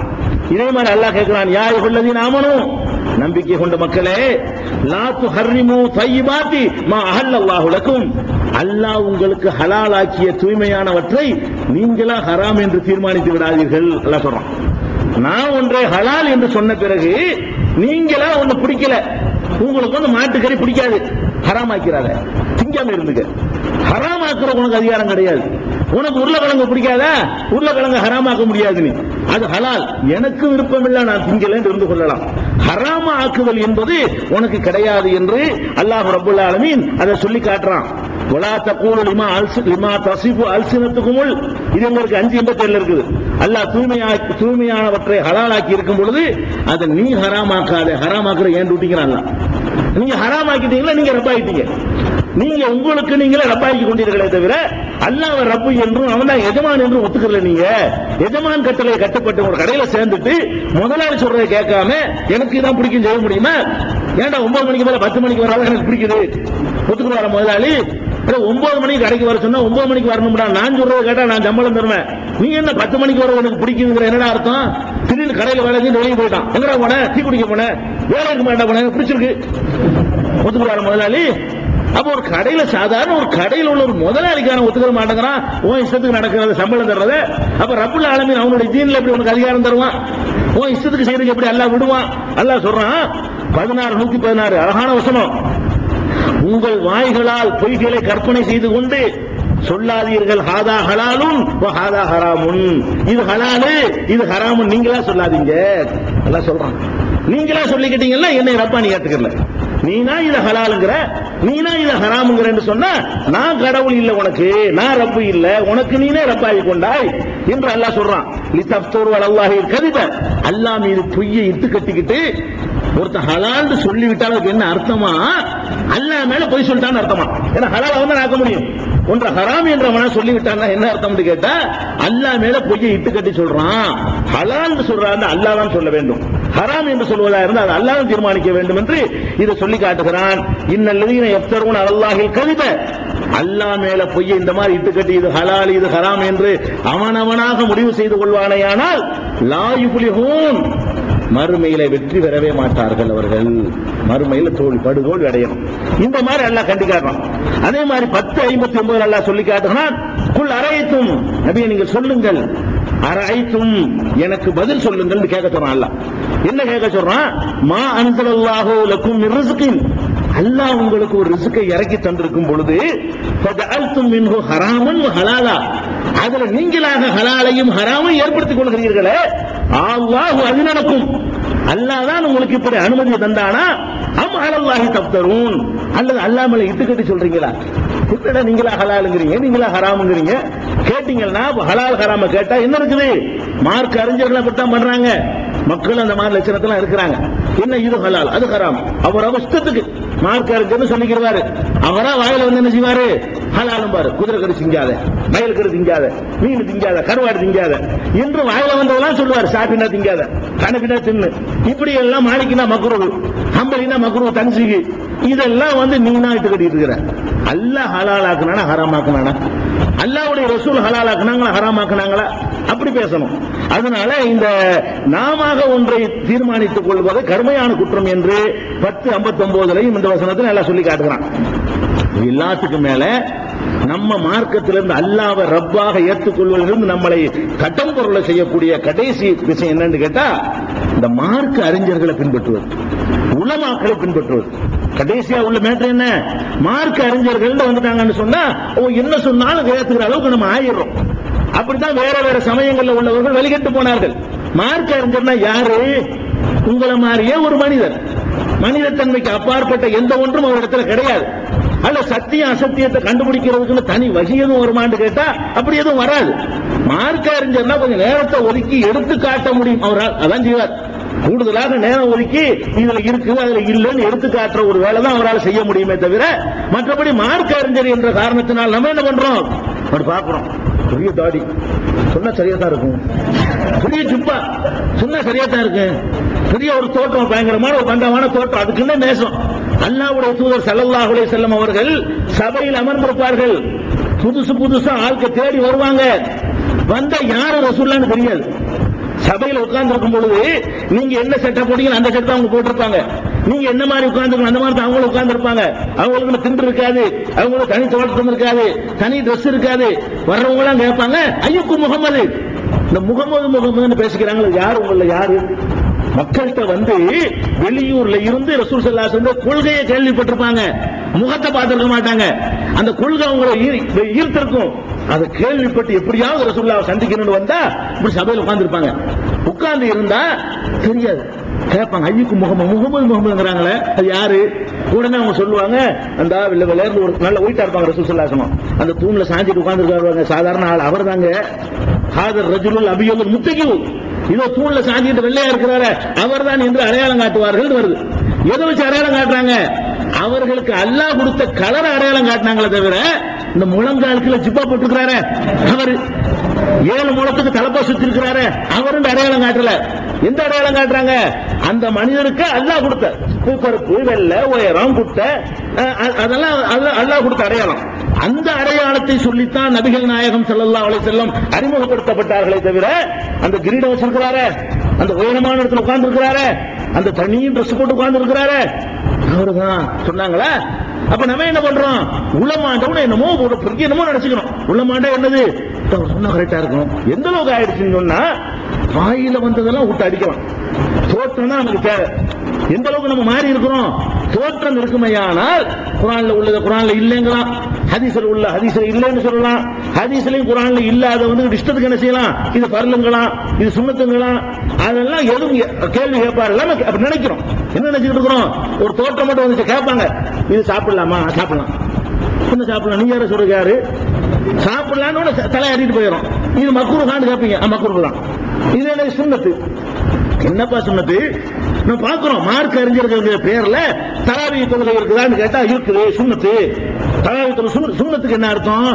இதே மாதிரி அல்லாஹ் கேட்கிறான், யா அய்யுஹல்லதீன ஆமனூ, நம்பிக்கை கொண்ட மக்களே, லா துஹர்ரிமு தய்யிபாத்தி மா அஹல்லல்லாஹு லக்கும், அல்லாஹ் உங்களுக்கு ஹலாலாக்கிய தூய்மையானவற்றை நீங்களா ஹராம் என்று தீர்மானித்து விடாதீர்கள். அல்லாஹ் சொல்றான், நான் ஒன்றை ஹலால் என்று சொன்ன பிறகு நீங்களா ஒன்னு பிடிக்கல, உங்களுக்கு வந்து மாட்டுக்கறி பிடிக்காது, ஹராம் ஆக்கிறாத, திங்காம இருந்துக்க. ஹராம் ஆக்குற உனக்கு அதிகாரம் கிடையாது. உனக்கு உருளைக்கிழங்கு பிடிக்காதா, உருளைக்கிழங்கு ஹராமாக்க முடியாது, நீ அது ஹலால், எனக்கு விருப்பம் இல்ல, நான் திங்கல என்று இருந்து கொள்ளலாம். ஹராம ஆக்குதல் என்பது உனக்கு கிடையாது என்று அல்லாஹ் ரப்பல் ஆலமீன் அதை சொல்லி காட்டுறான். வலா தகூலு லிமா தஸிஃபு அல்சினத்துகுமுல், இது உங்களுக்கு 5:87 இருக்குது. அல்லாஹ் தூய்மையானவற்றை ஹலாலாக்கி இருக்கும் பொழுது அதை நீ ஹராமாக்காத, ஹராமாக்குற ஏன் விட்டீங்கிறான். நீங்க ஹராமாக்கிட்டீங்களா, நீங்க ரப்பாயிட்டீங்க. நீங்க உங்களுக்கு நீங்களே ரப்பாக்கி கொண்டீர்களே தவிர அல்லாஹ் ரப்பு என்றும் அவன் தான் எஜமான் என்றும் ஒத்துக்கல. நீங்க எஜமான் கட்டளை கட்டுப்பட்டு ஒரு கடையில சேர்ந்துட்டு முதலாளி சொல்றதை கேட்காம எனக்கு இதான் பிடிக்கும் செய்ய முடியுமா? ஏன்டா 9 மணிக்கு மேல 10 மணிக்கு வராத எனக்கு பிடிக்குது ஒத்துக்குவார முதலாளி? 9 மணிக்கு கடைக்கு வர சொன்னா 9 மணிக்கு வரணும்டா, நான் சொல்றதை கேட்டா நான் சம்பளம் தருவேன். நீ என்ன 10 மணிக்கு வர எனக்கு பிடிக்குங்கிற என்னடா அர்த்தம்? திடீர்னு கடையில வேலை செஞ்சு வெளியே போயிட்டான், எங்கடா போன? டீ குடிக்க போன, வேலைக்கு மாட்டா போன, பிடிச்சிருக்கு ஒத்துக்குவார முதலாளி? அப்ப ஒரு கடையில சாதாரண ஒரு கடையில் உள்ள ஒரு முதலாளிக்கான ஒத்துக்க மாட்டேங்கிறான், உன் இஷ்டத்துக்கு நடக்கிறது சம்பளம் தர்றது. அப்ப ரப்புல் ஆலமீன் அவனுடைய தீன்ல எப்படி உனக்கு அதிகாரம் தருவான்? உன் இஷ்டத்துக்கு செய்யறதுக்கு எப்படி அல்லாஹ் விடுவான்? அல்லாஹ் சொல்றான் 116 அழகான வசனம், உங்கள் வாய்களால் பொய்களை கற்பனை செய்து கொண்டு சொல்லாதீர்கள், ஹாதா ஹலாலுன் வ ஹாதா ஹராமுன், இது ஹலாலு இது ஹராமுன் நீங்களா சொல்லாதீங்க. அல்லாஹ் சொல்றான், நீங்களா சொல்லிக்கிட்டீங்கன்னா என்னை ரப்பா நீ ஏத்துக்கல, நீனா இத ஹலாலுங்கிற, நீனா இத ஹராமுங்கிற என்று சொன்னா நான் கடவுள் இல்ல உனக்கு, நான் ரப்பு இல்ல, உனக்கு நீனே ரப்பாகி கொண்டாய் என்று அல்லாஹ் சொல்றான். லிதஃப்தரு அலல்லாஹில் கதிப, அல்லாஹ் மீது பொய்யை இட்டு கட்டிக்கிட்டு ஒருத்தன் ஹலால்னு சொல்லிவிட்டால் அதுக்கு என்ன அர்த்தமா? அல்லாஹ் மேல பொய் சொல்லிட்டான்னு அர்த்தமா? ஏன்னா ஹலால் அவன் தான் ஆக்க முடியும். ஒன்ற ஹராம் என்றவன சொல்லிவிட்டான்னா என்ன அர்த்தம்னு கேட்டா அல்லாஹ் மேல பொய்யை இட்டு கட்டி சொல்றான். ஹலால்னு சொல்றான் அல்லாஹ் தான் சொல்ல வேண்டும், ஹராம் என்று சொல்வதா இருந்தால் அது அல்லாஹ் தீர்மானிக்க வேண்டும் என்று இதை சொல்லி காட்டுகிறான். இன்னல்லதீன யஃப்தரூன அலல்லாஹில் கதிப, அல்லாஹ் மேல பொய்யை இந்த மாதிரி இட்டு கட்டி இது ஹலால் இது ஹராம் என்று அவனவனாக முடிவு செய்து கொள்வானேயானால் லா யுஃப்லிஹூன், மறுமையில வெற்றி பெறவே மாட்டார்கள் அவர்கள், மறுமையில படுதோல்வி அடையணும். இந்த மாதிரி அல்லாஹ் கண்டிக்காட்டான். அதே மாதிரி 10:59 அல்லாஹ் சொல்லி காட்டுகிறான், குல் அரைத்தும், நபியை நீங்கள் சொல்லுங்கள், அரைத்தும் எனக்கு பதில் சொல்லுங்கள் கேட்க சொல்றான். அல்லாஹ் என்ன கேட்க சொல்றான்? மா அன்ஸலல்லாஹு லக்கும் மின் ரிஸ்கின், அல்லாஹ் உங்களுக்கு ஒரு ரிஸ்கை இறக்கி தந்திருக்கும் பொழுது ஃபஜஅல்தும் மின்ஹு ஹராமன் வ ஹலாலா, அதுல நீங்களாக ஹலாலையும் ஹராமையும் ஏற்படுத்திக் கொள்கிறீர்களே, அல்லாஹு அஸினலக்கும், அல்லாஹ் தான் உங்களுக்கு இப்படி அனுமதி தந்தானா? அம் அலல்லாஹி தஃப்தரூன், அல்லது அல்லாஹ் மேல இட்டுக்கட்டி சொல்றீங்களா? இப்படா நீங்களா ஹலாலுங்கிறீங்க நீங்களா ஹராமுங்கிறீங்க. கேட்டீங்கன்னா ஹலால் ஹராம கேட்டா என்ன இருக்குது? மார்க் அறிஞர்கள் அப்படித்தான் பண்றாங்க. மக்கள் அந்த மாதிரி லட்சணத்துல இருக்கிறாங்க. என்ன இது ஹலால் அது ஹராம், அவர் அவஸ்தத்துக்கு மார்க் அறிஞர் சொல்லிக்கிறாரு. அவரா வாயில வந்து என்ன செய்வாரு? ஹலாலும் பாரு, குதிரை கறி திங்காத, மயில் கறி திங்காத, மீன் திங்காத, கருவாடு திங்காத என்று வாயில வந்தவெல்லாம் சொல்லுவாரு. சாப்பினா திங்காத, கணப்பினா தின்னு, இப்படி எல்லாம் மாலிக்கினா மக்ரூஹ், ஹம்பலினா மக்ரூஹ் தன்சீஹ், இதெல்லாம் வந்து நீனா இட்டு கட்டிட்டு இருக்கிற. அல்லாஹ் ஹலால் ஆக்குனானா ஹராம் ஆக்குனானா? அல்லாஹ்வுடைய ரசூல் ஹலால் ஆக்குனாங்களா ஹராம் ஆக்குனாங்களா? அப்படி பேசணும். அதனால இந்த நாம ஒன்றை தீர்மானித்துக் கொள்வது கடுமையான குற்றம் என்று 10:59 இந்த வசனத்தில் எல்லாம் சொல்லி காட்டுகிறான். எல்லாத்துக்கும் மேல நம்ம மார்க்கத்திலிருந்து அல்லாஹ்வை ரப்பாக ஏற்றுக்கொள்வதிலிருந்து நம்மளை கட்டம் பொருளை செய்யக்கூடிய கடைசி விஷயம் என்னன்னு கேட்டா இந்த மார்க்க அறிஞர்களை பின்பற்றுவது, உலமாக்களை பின்பற்றுவது. கடைசியா உள்ள மேட்டர் என்ன? மார்க்க அறிஞர்கள் வந்துட்டாங்கன்னு சொன்னா என்ன சொன்னாலும் ஏத்துக்கிற அளவுக்கு நம்ம ஆயிடுறோம். அப்படித்தான் வேற வேற சமயங்கள்ல உள்ளவர்கள் வெளிக்கட்டு போனார்கள். மார்க்க அறிஞர்னா யாரு? உங்களை மாதிரியே ஒரு மனிதர், மனிதத்தன்மைக்கு அப்பாற்பட்ட எந்த ஒன்றும் அவரிடத்துல கிடையாது. அல்ல சத்தியம் அசத்தியத்தை கண்டுபிடிக்கிறதுக்குன்னு தனி வகை எதுவும் வருமானு கேட்டா அப்படி எதுவும் வராது. மார்க்க அறிஞர்னா கொஞ்சம் நேரத்தை ஒதுக்கி எடுத்து காட்ட முடியும், அவரால் அதான் செய்வார். கூடுதலாக நேரம் ஒதுக்கி இதுல இருக்கு அதுல இல்லைன்னு எடுத்து காட்டுற ஒரு வேலை தான் அவரால் செய்ய முடியுமே தவிர மற்றபடி மார்க்க அறிஞர் என்ற காரணத்தினால் நம்ம என்ன பண்றோம்? பாக்குறோம் பெரிய தாடி சொன்னா சரியா தான் இருக்கும், பெரிய ஜிப்பா சொன்னா சரியா தான் இருக்கு. பெரிய ஒரு தோட்டம், பயங்கரமான ஒரு பண்டமான தோட்டம், அதுக்குன்னு நேசம். அல்லாஹ்வுடைய தூதர் ஸல்லல்லாஹு அலைஹி வஸல்லம் அவர்கள் சபையில் அமர்ந்திருப்பார்கள். புதுசு புதுசா ஆட்கள் தேடி வருவாங்க. வந்த யாரு ரசூலுல்லாஹ்னு தெரியாது. சபையில் உட்கார்ந்து இருக்கும் பொழுது நீங்க என்ன சட்டை போட்டீங்க அந்த சட்டை அவங்க போட்டிருப்பாங்க. நீங்க என்ன மாதிரி உட்கார்ந்து அந்த மாதிரி அவங்களும் உட்கார்ந்து இருப்பாங்க. அவங்களுக்கு திண்டு இருக்காது, அவங்களுக்கு தனி தோட்டம் இருக்காது, தனி ட்ரெஸ் இருக்காது. வர்றவங்க எல்லாம் கேட்பாங்க, ஐயக்கு முகமது, இந்த முகமது பேசிக்கிறாங்க. யாரு உங்கள யாரு? மக்கள்கிட்ட வந்து வெளியூர்ல இருந்து ரசூல் ஸல்லல்லாஹு அலைஹி வஸல்லம் கொள்கையை கேள்விப்பட்டிருப்பாங்க, முகத்தை பார்த்திருக்க மாட்டாங்க. அந்த கொள்கை அவங்களை ஈர்த்திருக்கும். அதை கேள்விப்பட்டு எப்படியாவது ரசூலுல்லாஹை சந்திக்கணும்னு வந்தா இப்படி சபையில் உட்கார்ந்து இருப்பாங்க. உட்கார்ந்து இருந்தா தெரியாது, கேட்பாங்க, ஐயக்கு முகமதுங்கிறாங்களே அது யாரு? உடனே அவங்க சொல்லுவாங்க, அந்த விளையாண்டு ஒரு நல்ல ஒயிட்டா இருப்பாங்க ரசூல் ஸல்லல்லாஹு அலைஹி வஸல்லம், அந்த தூண்ல சாஞ்சிட்டு உட்கார்ந்து இருக்காங்க. சாதாரண ஆள் அவர் தாங்க. ஹாதர் ரஜுலுல் அபியதுல் முத்தகிவ், இதோ தூண்ல சாஞ்சிட்டு வெள்ளையா இருக்கிறாரு அவர் தான் என்று அடையாளம் காட்டுவார்கள் வருது. எதை வச்சு அடையாளம் காட்டுறாங்க? அவர்களுக்கு அல்லாஹ் கொடுத்த கலரை அடையாளம் காட்டினாங்களே தவிர இந்த முழங்காலுக்குள்ள ஜிப்பா போட்டுக்கிறாரு அவரு, 7 முழத்துக்கு தலப்பா சுத்தி இருக்கிறாரு அவரு அடையாளம் காட்டல. எந்த அடையாளம் காட்டுறாங்க? அந்த மனிதருக்கு அல்லாஹ் கொடுத்த கருப்பு வெள்ளை உயரம் குட்டை, அதெல்லாம் அல்லாஹ் கொடுத்த அடையாளம். அந்த அடையாளத்தை சொல்லித்தான் நபிகள் நாயகம் ஸல்லல்லாஹு அலைஹி வஸல்லம் அறிமுகப்படுத்தப்பட்டார்களே தவிர அந்த கிரீடம் வச்சிருக்கிறாரு, அந்த உயரமான இடத்துல உட்கார்ந்து இருக்கிறாரு, அந்த தனியும் ட்ரெஸ் போட்டு உட்கார்ந்து இருக்கிறாரு அவருதான் சொன்னாங்களா? அப்ப நம்ம என்ன பண்றோம்? உள்ளமாண்டவன என்னமோ என்னமோ நினைச்சுக்கணும். உள்ளமாண்ட என்னது சொன்னா கரெக்டா இருக்கும். எந்த அளவுக்கு ஆயிடுச்சுன்னு சொன்னா வாயில வந்ததெல்லாம் விட்டு அடிக்கலாம். தோற்றம் தான் நமக்கு தேவை. எந்த அளவுக்கு நம்ம மாறி இருக்கிறோம்? தோற்றம் இருக்குமையானால் குர்ஆன்ல உள்ளது குர்ஆன்ல இல்லைங்களாம், ஹதீஸ்ல உள்ள ஹதீஸ்ல இல்லைன்னு சொல்லலாம். ஹதீஸ்லயும் குர்ஆன்ல இல்லாத வந்து இஷ்டத்துக்கு என்ன செய்யலாம்? இது பரலுங்களாம், இது சுன்னத்துங்களாம், அதெல்லாம் எதுவும் கேள்வி கேட்பாரு அப்படி நினைக்கிறோம். என்ன நினைச்சிட்டு இருக்கிறோம்? ஒரு தோற்றம் மட்டும் வந்து கேட்பாங்க, இது சாப்பிடலாமா? சாப்பிடலாம். என்ன சாப்பிடலாம்? நீங்க யாரும் சொல்றாரு சாப்பிடலான்னு தலையாடிட்டு போயிடும். இது மக்ரூஹான்னு கேட்பீங்க, மக்ரூஹ் தான். இது என்ன சுன்னத்து? என்னப்பா சுன்னத்து? நம்ம பாக்குறோம் மார்க் அறிஞர்கள் பேர்ல தராவி தொழுகை இருக்குதான்னு கேட்டா இருக்குது சுன்னத்து. தராவி தொழுகை சுன்னத்துக்கு என்ன அர்த்தம்?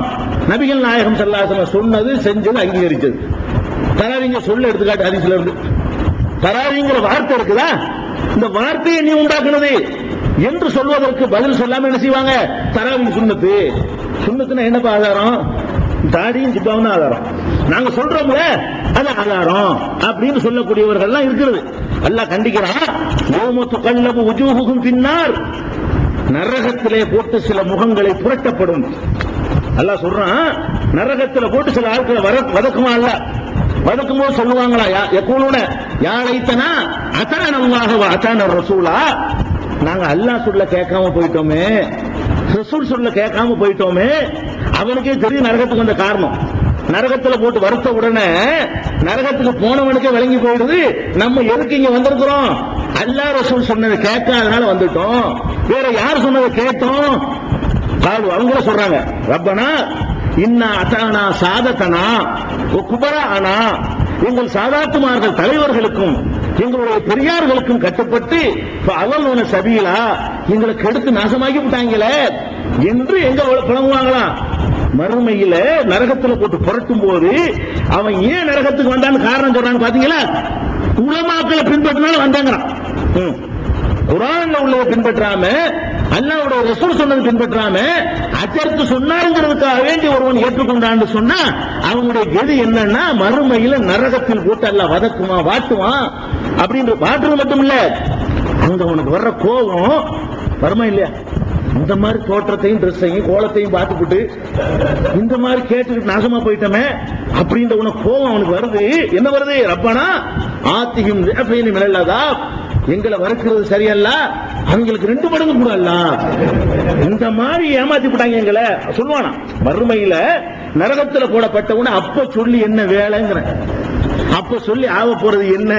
நபிகள் நாயகம் ஸல்லல்லாஹு அலைஹி வஸல்லம் சொன்னது செஞ்சது அங்கீகரிச்சது. தராவிங்க சொல்ல எடுத்துக்காட்டு ஹதீஸ்ல இருந்து. தராவிங்கிற வார்த்தை இருக்குதா? இந்த வார்த்தையை நீ உண்டாக்குனது என்று சொல்வதற்கு பதில் சொல்லாம என்ன செய்வாங்க? தராவி சுன்னத்து. சுன்னத்துனா என்னப்பா ஆதாரம்? தாடியும் ஜிப்பாவும் ஆதாரம். நாங்க சொல்றோம்ல அது ஆதாரம் அப்படின்னு சொல்லக்கூடியவர்கள் எல்லாம் இருக்கிறது. அல்லாஹ் கண்டிக்கிறான், யௌம துகல்லபு வுஜூஹுஹும் ஃபின்னார், நரகத்திலே போட்டு சில முகங்களை புரட்டப்படும். அல்லாஹ் சொல்றான், நரகத்துல போட்டு சில ஆட்களை வதக்குமா? அல்லாஹ் வதக்கும் போது சொல்லுவாங்களா, யகூலுன யா லைத்தனா அதான அல்லாஹ் வ அதான ரசூலா, நாங்க அல்லாஹ் சொல்ல கேட்காம போயிட்டோமே, ரசூல் சொல்ல கேட்காம போயிட்டோமே. அவனுக்கே தெரியும் நரகத்துக்கு வந்த காரணம். நரகத்துல போட்டு வருத்த உடனே நரகத்துக்கு போனவனுக்கே விளங்கி போயிடுது, நம்ம எதுக்கு இங்க வந்திருக்கிறோம்? அல்லாஹ் ரசூல் சொன்னதை கேட்காதனால வந்துட்டோம். வேற யார் சொன்னதை கேட்டோம்? அவங்கள சொல்றாங்க, ரப்பனா இன்னா அதானா சாதத்தனா குபரானா, எங்கள் சாதாத்துமார்கள் தலைவர்களுக்கும் எங்களுடைய பெரியார்களுக்கும் கட்டுப்பட்டு அவன் சபீலா, எங்களை கெடுத்து நாசமாக்கி விட்டாங்களே என்று எங்க புலங்குவாங்களாம். மறுமையில நரகத்துல போட்டு புரட்டும் போது அவன் ஏன் நரகத்துக்கு வந்தான்னு காரணம் சொல்றான்னு பாத்தீங்களா? உலமாக்களை பின்பற்றினாலும் வந்தாங்கிறான். குர்ஆன்ல உள்ளதை பின்பற்றாம, அல்லாஹ்வுடைய ரசூல் சொன்னதை பின்பற்றாம அஜர்த்து சொன்னாருங்கிறதுக்காக வேண்டி ஒருவன் ஏற்றுக்கொண்டான்னு சொன்னா அவங்களுடைய கதி என்னன்னா மறுமையில நரகத்தில் போட்டு அல்லாஹ் வதக்குமா வாட்டுவான். அப்படின்ற வாட்டுறது மட்டும் இல்ல, அங்க உனக்கு வர்ற கோபம் வருமா இல்லையா? இந்த மாதிரி தோற்றத்தையும் ட்ரெஸ்ஸையும் கோலத்தையும் பார்த்துக்கிட்டு இந்த மாதிரி கேட்டுக்கிட்டு நாசமா போயிட்டோமே அப்படின்ற உனக்கு கோபம் அவனுக்கு வருது. என்ன வருது? ரப்பனா ஆத்தியும் மினல்லதா, எங்களை வறுக்கிறது சரியல்ல, அவங்களுக்கு 2 மடங்கு கூட அல்ல, இந்த மாதிரி ஏமாத்தி விட்டாங்க எங்களை சொல்லுவானா. மறுமையில நரகத்துல போடப்பட்டவன அப்ப சொல்லி என்ன வேலைங்கிற, அப்ப சொல்லி ஆக போறது என்ன?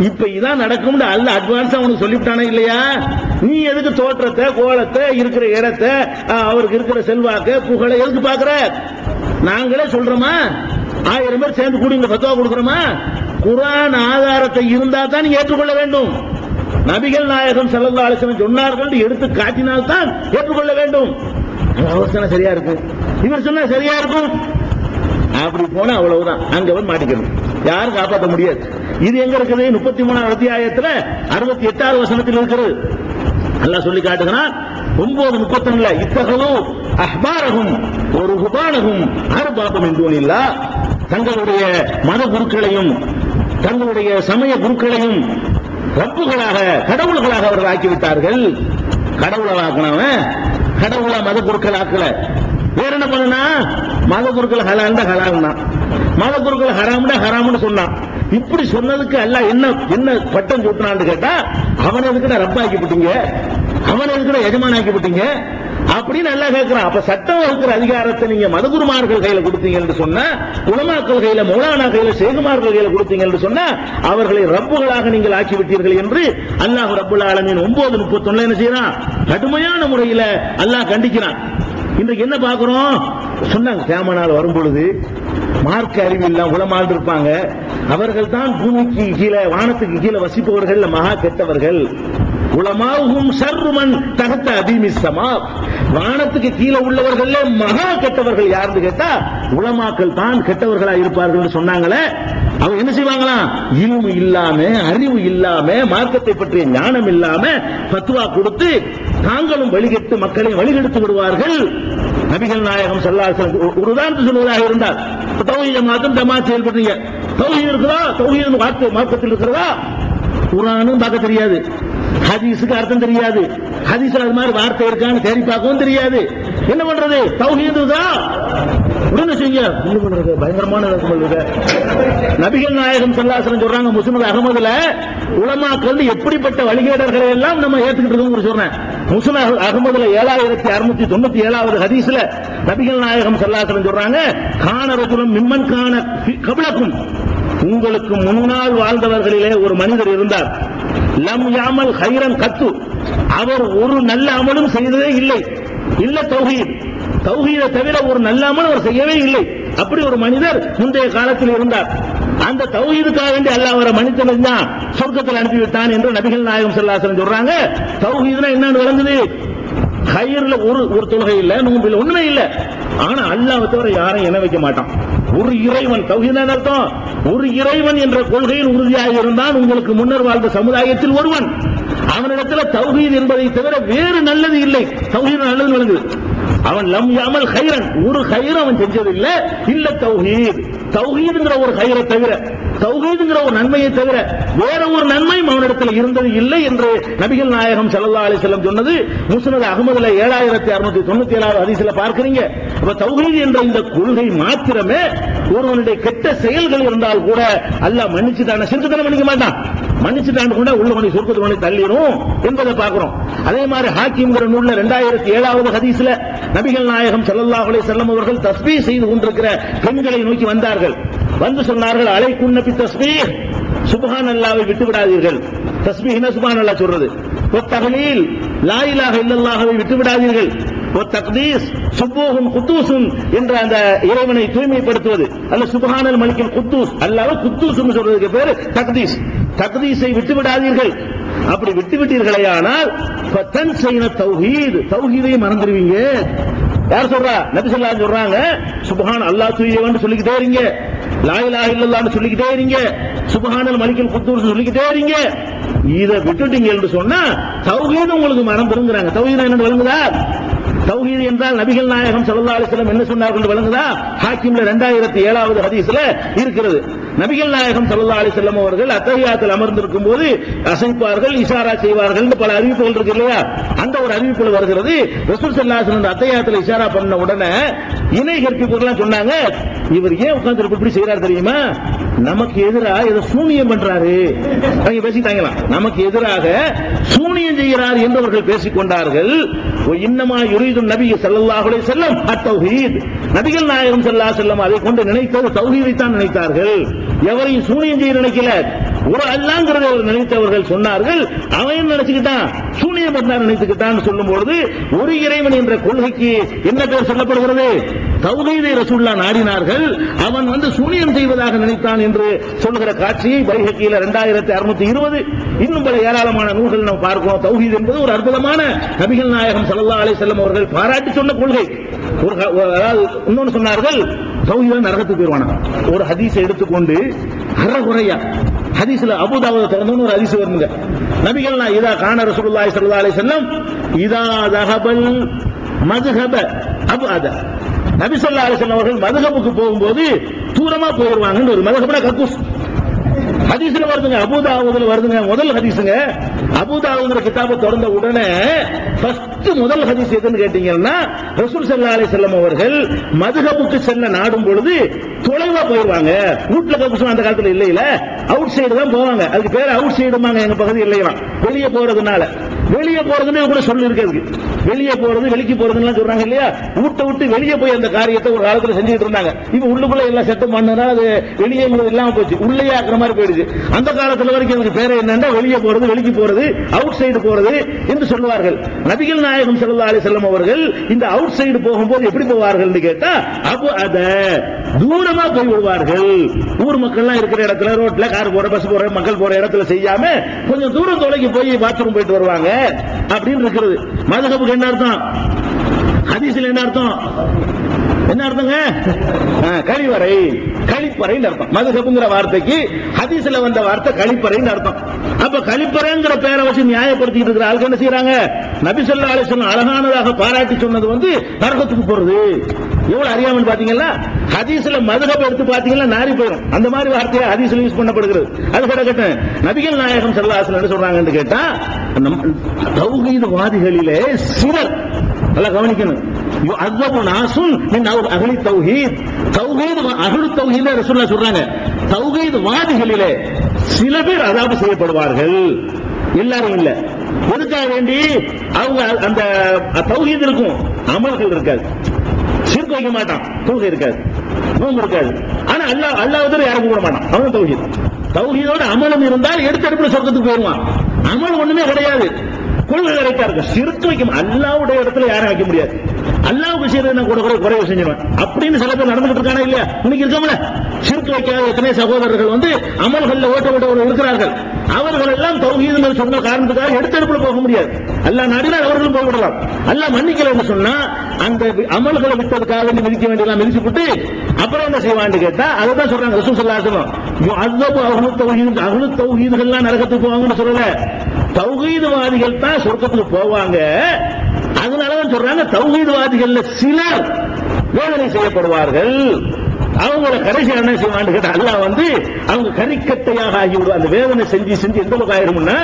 இப்ப இதான் நடக்கும் அல்ல அட்வான்ஸ் அவனுக்கு சொல்லிவிட்டானே இல்லையா? நீ எதுக்கு தோற்றத்தை கோலத்தை இருக்கிற இடத்தை அவருக்கு இருக்கிற செல்வாக்க புகழை எதுக்கு பாக்குற? நாங்களே சொல்றோமா? 1000 பேர் சேர்ந்து கூடி இந்த ஃபத்வா கொடுக்கிறோமா? குர்ஆன் ஆதாரத்தை இருந்தா தான் நீ ஏற்றுக்கொள்ள வேண்டும். நபிகள் நாயகம் ஸல்லல்லாஹு அலைஹி வஸல்லம் சொன்னார்கள் எடுத்து காட்டினால் தான் ஏற்றுக்கொள்ள வேண்டும். அவர் சொன்னா சரியா இருக்கும், இவர் சொன்னா சரியா இருக்கும், அப்படி போனா அவ்வளவுதான், அங்க வந்து மாட்டிக்கணும். யாரும் காப்பாற்ற முடியாது. இது எங்க இருக்குது? 33 அத்தியாயத்துல 68வது வசனத்தில் இருக்கிறது. அல்லாஹ் சொல்லி காட்டுகிறான் 9:31 இத்தகவு அஹ்பாரஹும் ஒரு ருஹ்பானஹும் அர்பாபம் மின் தூனில்லாஹ், தங்களுடைய மத குருக்களையும் தங்களுடைய சமய குருக்களையும் ரப்புகளாக கடவுள்களாக அவர்கள் ஆக்கிவிட்டார்கள். கடவுளாக்குனவன் கடவுளா மத குருக்கள் ஆக்கல. வேற என்ன பண்ணா? மத குருக்கள் ஹலால்னா ஹலால்னா, மத குருக்கள் ஹராம்னா ஹராம்னு சொன்னான். இப்படி சொன்னதுக்கு அல்லாஹ் என்ன பட்டம் சூட்டினான்னு கேட்டா, அவனை எதுக்குடா ரப்பாக்கி விட்டீங்க, அவனை எதுக்குடா எஜமானாக்கி விட்டீங்க அப்படின்னு அல்லாஹ் கேட்கிறான். அப்ப சட்டம் வகுக்கிற அதிகாரத்தை நீங்க மதகுருமார்கள் கையில கொடுத்தீங்கன்னு சொன்னா, உலமாக்கள் கையில, மௌலானா கையில, சேகுமார்கள் கையில கொடுத்தீங்கன்னு சொன்னா அவர்களை ரப்புகளாக நீங்கள் ஆக்கிவிட்டீர்கள் என்று அல்லாஹ் ரப்புல் ஆலமீன் 9:31 என்ன செய்யறான்? கடுமையான முறையில அல்லாஹ் கண்டிக்கிறான். இன்றைக்கு என்ன பார்க்கிறோம்? சொன்னாங்க கியாமத் வரும் பொழுது மார்க்க அறிவு இல்லாம உலமால் இருப்பாங்க, அவர்கள் தான் பூமிக்கு கீழே வானத்துக்கு கீழே வசிப்பவர்கள் மகா கெட்டவர்கள். உலமாவும் ஷர்ருமன் தஹத அதீமிஸ் ஸமா, வானத்துக்கு கீழே உள்ளவர்கள் மகா கெட்டவர்கள் யாருன்னு கேட்டா உலமாக்கள் தான் கெட்டவர்களா இருப்பார்கள் சொன்னாங்களே. அவங்க என்ன செய்வாங்களாம்? இல்மு இல்லாம, அறிவு இல்லாம, மார்க்கத்தை பற்றிய ஞானம் இல்லாம ஃபத்வா கொடுத்து தாங்களும் வழிகெட்டு மக்களை வழிகெடுத்து விடுவார்கள். நபிகள் நாயகம் ஸல்லல்லாஹு அலைஹி வஸல்லம் ஒரு உதாரணத்தை சொல்வதாக இருந்தால், தௌஹீத் மாத்தம் ஜமாத் செயல்படுறீங்க, தௌஹீத் இருக்குதா? தௌஹீத் மார்க்கத்தில் இருக்கிறதா? குர்ஆனும் பார்க்க தெரியாது, ஹதீஸுக்கு அர்த்தம் தெரியாது, ஹதீஸ்ல அது மாதிரி வார்த்தை இருக்கான்னு தேடி பார்க்கவும் தெரியாது. என்ன பண்றது? தௌஹீது தான் உடனே செய்யுங்க. என்ன பண்றது? பயங்கரமான நபிகள் நாயகம் ஸல்லல்லாஹு அலைஹி வஸல்லம் சொல்றாங்க முஸ்னத் அஹ்மதுல உலமாக்கள் எப்படிப்பட்ட வழிகேடர்களை எல்லாம் நம்ம ஏத்துக்கிட்டு இருக்கோம்னு சொல்றேன். முஸ்னத் அஹ்மதுல 7697வது ஹதீஸ்ல நபிகள் நாயகம் ஸல்லல்லாஹு அலைஹி வஸல்லம் சொல்றாங்க, கான ரஜுலும் மிம்மன் கான கப்லக்கும், உங்களுக்கு முன்னால் வாழ்ந்தவர்களிலே ஒரு மனிதர் இருந்தார், லம் யாமல் ஹைரன் கத்து, அவர் ஒரு நல்ல அமலும் செய்ததே இல்லை, இல்ல தௌஹீத், தௌஹீதை தவிர ஒரு நல்ல அமல் அவர் செய்யவே இல்லை. அப்படி ஒரு மனிதர் முந்தைய காலத்தில் இருந்தார். அந்த தௌஹீதுக்காக வேண்டி அல்லாஹ் அவரை மனிதன் தான் சொர்க்கத்தில் அனுப்பிவிட்டான் என்று நபிகள் நாயகம் ஸல்லல்லாஹு அலைஹி வஸல்லம் சொல்றாங்க. தௌஹீதுனா என்னன்னு விளங்குது? ஹைர்ல ஒரு தொழுகை இல்ல, நோன்பு இல்ல, ஒண்ணுமே இல்ல. ஆனா அல்லாஹ்வை தவிர யாரையும் இணை வைக்க மாட்டான். ஒரு இறைவன், தௌஹீத் அர்த்தம் ஒரு இறைவன் என்ற கொள்கையில் உறுதியாக இருந்தான் உங்களுக்கு முன்னர் வாழ்ந்த சமுதாயத்தில் ஒருவன். அவனிடத்துல தௌஹீத் என்பதை தவிர வேறு நல்லது இல்லை. தௌஹீத் நல்லது விளங்குது. அவன் லம் யாமல் ஹைரன், ஒரு ஹைர் அவன் செஞ்சதில்லை, இல்ல தௌஹீத், தௌஹீதுங்கிற ஒரு ஹைரை தவிர, தௌஹீதுங்கிற ஒரு நன்மையை தவிர வேற ஒரு நன்மையும் அவனிடத்தில் இருந்தது இல்லை என்று நபிகள் நாயகம் ஸல்லல்லாஹு அலைஹி வஸல்லம் சொன்னது முஸ்னத் அஹ்மதுல 7697வது ஹதீஸ்ல பார்க்கிறீங்க. அப்ப தௌஹீத் என்ற இந்த கொள்கை மாத்திரமே ஒருவனுடைய கெட்ட செயல்கள் இருந்தால் கூட அல்லாஹ் மன்னிச்சுட்டான, சிறுக்குத்தனம் மன்னிக்க மாட்டான், மன்னிச்சுட்டான் கூட உள்ளவனை சொர்க்கத்துவனை தள்ளிடும் என்பதை பார்க்கிறோம். அதே மாதிரி ஹாக்கிம்ங்கிற நூல்ல 2007வது ஹதீஸ்ல நபிகள் நாயகம் ஸல்லல்லாஹு அலைஹி வஸல்லம் அவர்கள் தஸ்பீஹ் செய்து கொண்டிருக்கிற பெண்களை நோக்கி வந்தார்கள். வந்து சொன்னார்கள், அலைக்குன்ன பி தஸ்பீஹ், சுப்ஹானல்லாஹ்வை விட்டு விடாதீர்கள். தஸ்பீஹ்னா சுப்ஹானல்லாஹ் சொல்றது. தஹ்லீல் லா இலாஹ இல்லல்லாஹ்வை விட்டு விடாதீர்கள். தக்தீஸ் சுபூஹும் குத்தூஸுன் என்ற அந்த இறைவனை தூய்மைப்படுத்துவது, அல்ல சுப்ஹானல் மலிக்கில் குத்தூஸ், அல்லாஹ் குத்தூஸ் சொல்றதுக்கு பேரு தக்தீஸ். தக்தீஸை விட்டு விடாதீர்கள். அப்படி விட்டுவிட்டீர்களே ஆனால் ஃபதன் செய்ன தௌஹீத், தௌஹீதை மறந்துடுவீங்க. யார் சொல்றா? நபி ஸல்லல்லாஹு அலைஹி சொல்றாங்க, சுப்ஹான் அல்லாஹ் தூயவன் சொல்லிக்கிட்டே இருங்க, லா இலாஹ இல்லல்லாஹ்னு சொல்லிக்கிட்டே இருங்க, சுப்ஹானல் மலிக்கில் குத்தூஸ் சொல்லிக்கிட்டே இருங்க. இதை விட்டுட்டீங்க என்று சொன்னா தௌஹீத் உங்களுக்கு மறந்துருங்கிறாங்க. தௌஹீத் என்ன விளங்குதா? தௌஹீத் என்றால் நபிகள் நாயகம் ஸல்லல்லாஹு அலைஹி வஸல்லம் என்ன சொன்னார்கள் விளங்குதா? ஹாக்கிம்ல 2007வது ஹதீஸ்ல இருக்கிறது. நபிகள் நாயகம் ஸல்லல்லாஹு அலைஹி வஸல்லம் அவர்கள் அத்தஹியாத்தில் அமர்ந்திருக்கும் போது அசைப்பார்கள், இஷாரா செய்வார்கள், பல அறிவிப்புகள் இருக்கு இல்லையா? அந்த ஒரு அறிவிப்புல வருகிறது, ரசூல் ஸல்லல்லாஹு அலைஹி வஸல்லம் அத்தஹியாத்தில் இஷாரா பண்ண உடனே இணை கற்பிப்பவர்கள் சொன்னாங்க, இவர் ஏன் உட்கார்ந்து இப்படி செய்யறாரு தெரியுமா? நமக்கு எதிராக ஏதோ சூனியம் பண்றாரு. அவங்க பேசிட்டாங்களா? நமக்கு எதிராக சூனியம் செய்கிறார் என்று அவர்கள் பேசிக் கொண்டார்கள். இன்னமா யுரீது நபி ஸல்லல்லாஹு அலைஹி வஸல்லம் அத்தௌஹீத், நபிகள் நாயகம் ஸல்லல்லாஹு அலைஹி வஸல்லம் அதை கொண்டு நினைத்தது தௌஹீதை தான் நினைத்தார்கள். எவரையும் சூனியம் செய்ய நினைக்கல, ஒரு அல்லாஹ்ங்கிறத நினைத்தவர்கள் சொன்னார்கள். அவன் நினைச்சுக்கிட்டான் சூனியம் பண்ணார் நினைத்துக்கிட்டான்னு சொல்லும் பொழுது ஒரு இறைவன் என்ற கொள்கைக்கு என்ன பேர் சொல்லப்படுகிறது? தௌஹீதை ரசூலுல்லாஹ் நாடினார்கள். அவன் சூனியம் செய்வதாக நினைத்தான் என்று சொல்லுகிற காட்சியை பைஹக்கியில 2620 இன்னும் பல ஏராளமான நூல்கள் நாம் பார்க்கிறோம். தௌஹீத் என்பது ஒரு அற்புதமான நபிகள் நாயகம் ஸல்லல்லாஹு அலைஹி வஸல்லம் அவர்கள் பாராட்டி சொன்ன கொள்கை. அதாவது இன்னொன்னு சொன்னார்கள், தௌஹீத் நரகத்துக்கு போயிருவானா. ஒரு ஹதீஸை எடுத்துக்கொண்டு அறகுறையா ஹதீஸ்ல அபூதாவூத் திறந்தோன்னு ஒரு ஹதீஸ் வருங்க. நபிகள் நான் இதா கான ரசூலுல்லாஹி ஸல்லல்லாஹு அலைஹி வஸல்லம் இதா தஹபல் மذهب அபஅத, நபி ஸல்லல்லாஹு அலைஹி வஸல்லம் அவர்கள் மذهபுக்கு போகும்போது தூரமா போயிடுவாங்கன்னு ஒரு மذهبனா கக்கூஸ் ஹதீஸ்ல வருதுங்க. அபூதாவூதுல வருதுங்க. முதல் ஹதீஸ்ங்க. அபூதாவூதுல கிதாபை திறந்த உடனே ஃபர்ஸ்ட் முதல் ஹதீஸ் எதுன்னு கேட்டீங்கன்னா, ரசூல் ஸல்லல்லாஹு அலைஹி வஸல்லம் அவர்கள் மذهபுக்கு செல்ல நாடும் பொழுது தொலைவா போயிடுவாங்க. வீட்டுல கக்கூஸ் அந்த காலத்துல இல்லையில, அவுட் சைடு தான் போவாங்க. அதுக்கு பேர் அவுட் சைடுமாங்க எங்க பகுதி இல்லையா, வெளியே போறதுனால. வெளியே போறதுன்னு கூட சொல்லி இருக்கிறது. வெளியே போறது வெளிக்கு போறதுன்னு சொல்றாங்க இல்லையா, வீட்டை விட்டு வெளியே போய் அந்த காரியத்தை ஒரு காலத்துல செஞ்சுட்டு இருந்தாங்க. இப்ப உள்ளுக்குள்ள எல்லாம் செட்டப் பண்ணனா அது வெளியே இல்லாம போச்சு, உள்ளே ஆக்குற மாதிரி போயிடுச்சு. அந்த காலத்துல வரைக்கும் அதுக்கு பேர் என்னன்னா வெளியே போறது வெளிக்கு போறது, அவுட் சைடு போறது என்று சொல்லுவார்கள். நபிகள் நாயகம் ஸல்லல்லாஹு அலைஹி வஸல்லம் அவர்கள் இந்த அவுட் சைடு போகும்போது எப்படி போவார்கள் கேட்டா, அத தூரமா போய் விடுவார்கள். ஊர் மக்கள் எல்லாம் இருக்கிற இடத்துல, ரோட்ல கார் போற பஸ் போற மக்கள் போற இடத்துல செய்யாம கொஞ்சம் தூரம் தொலைக்கு போய் பாத்ரூம் போயிட்டு வருவாங்க அப்படின்னு இருக்கிறது. மذهபுக்கு என்ன அர்த்தம், ஹதீஸ்ல என்ன அர்த்தம், என்ன அர்த்தங்க, கழிவறை கழிப்பறைன்னு அர்த்தம். மذهபுங்கிற வார்த்தைக்கு ஹதீஸ்ல வந்த வார்த்தை கழிப்பறைன்னு அர்த்தம். அப்ப கழிப்பறைங்கிற பேரை வச்சு நியாயப்படுத்திட்டு இருக்கிற ஆளுக்கு என்ன செய்யறாங்க, நபி ஸல்லல்லாஹு அலைஹி வஸல்லம் அழகானதாக பாராட்டி சொன்னது நரகத்துக்கு போறது. எவ்வளவு அறியாமல் பாத்தீங்களா, ஹதீஸ்ல மذهப் எடுத்து பாத்தீங்கன்னா நாரி போயிடும். அந்த மாதிரி வார்த்தையை ஹதீஸ்ல யூஸ் பண்ணப்படுகிறது. அது கேட்டேன், நபிகள் நாயகம் ஸல்லல்லாஹு அலைஹி வஸல்லம் என்ன சொல்றாங்கன்னு கேட்டா, தௌஹீத்வாதிகளிலே சிலர் நல்லா கவனிக்கணும், யுஅஸபு நாஸுன் மின் அஹ்லி தௌஹீத். தௌஹீத் அஹ்லு தௌஹீத் ரசூலுல்லாஹ் சொல்றாங்க, தௌஹீத்வாதிகளிலே சில பேர் அஸாபு செய்யப்படுவார்கள், எல்லாரும் இல்ல. எதுக்காக வேண்டி, அவங்க அந்த தௌஹீத் இருக்கும், அமல்கள் இருக்காது, ஷிர்க் வைக்க மாட்டான், தொழுகை இருக்காது, நோன்பு இருக்காது. ஆனா அல்லாஹ் யாரும் கூட மாட்டான், அவன் தௌஹீத். தௌஹீதோட அமலும் இருந்தால் எடுத்தடுப்புல சொர்க்கத்துக்கு போயிருவான். அமல் ஒண்ணுமே கிடையாது, கொள்கை கரெக்டா இருக்கு, ஷிர்க் வைக்க அல்லாஹ்வுடைய இடத்துல யாரும் வைக்க முடியாது. அல்லாஹ்வுக்கு செய்யறது கூட குறைவு செஞ்சிருவேன் அப்படின்னு சில பேர் நடந்துட்டு இருக்கானே இல்லையா, இன்னைக்கு இருக்காமல. ஷிர்க் வைக்காத எத்தனை சகோதரர்கள் அமல்கள்ல ஓட்டப்பட்டவர்கள் இருக்கிறார்கள். அவர்கள் எல்லாம் தௌஹீத் சொன்ன காரணத்துக்காக எடுத்தடுப்புல போக முடியாது. அல்லாஹ் நாடினால் அவர்களும் போய்விடலாம். அல்லாஹ் மன்னிக்கலன்னு சொன்னா அந்த அமல்களை விட்டதுக்காக மிதிக்க வேண்டியதெல்லாம் மிதிச்சு விட்டு அப்புறம் என்ன செய்வான்னு கேட்டா, அதுதான் சொல்றாங்க ரசூல் ஸல்லல்லாஹு அலைஹி வஸல்லம், அஹ்லு தௌஹீத்கள்லாம் நரகத்துக்கு போவாங்கன்னு சொல்லல, தௌஹீத்வாதிகள் தான் சொர்க்கத்துக்கு போவாங்க. அதனாலதான் சொல்றாங்க தௌஹீத்வாதிகள்ல சிலர் வேதனை செய்யப்படுவார்கள். அவங்கள கடைசி என்ன செய்வான்னு கேட்டா, அல்லாஹ் அவங்க கரிக்கட்டையாக ஆகிவிடும். அந்த வேதனை செஞ்சு செஞ்சு எந்த அளவுக்கு ஆயிரும்னா,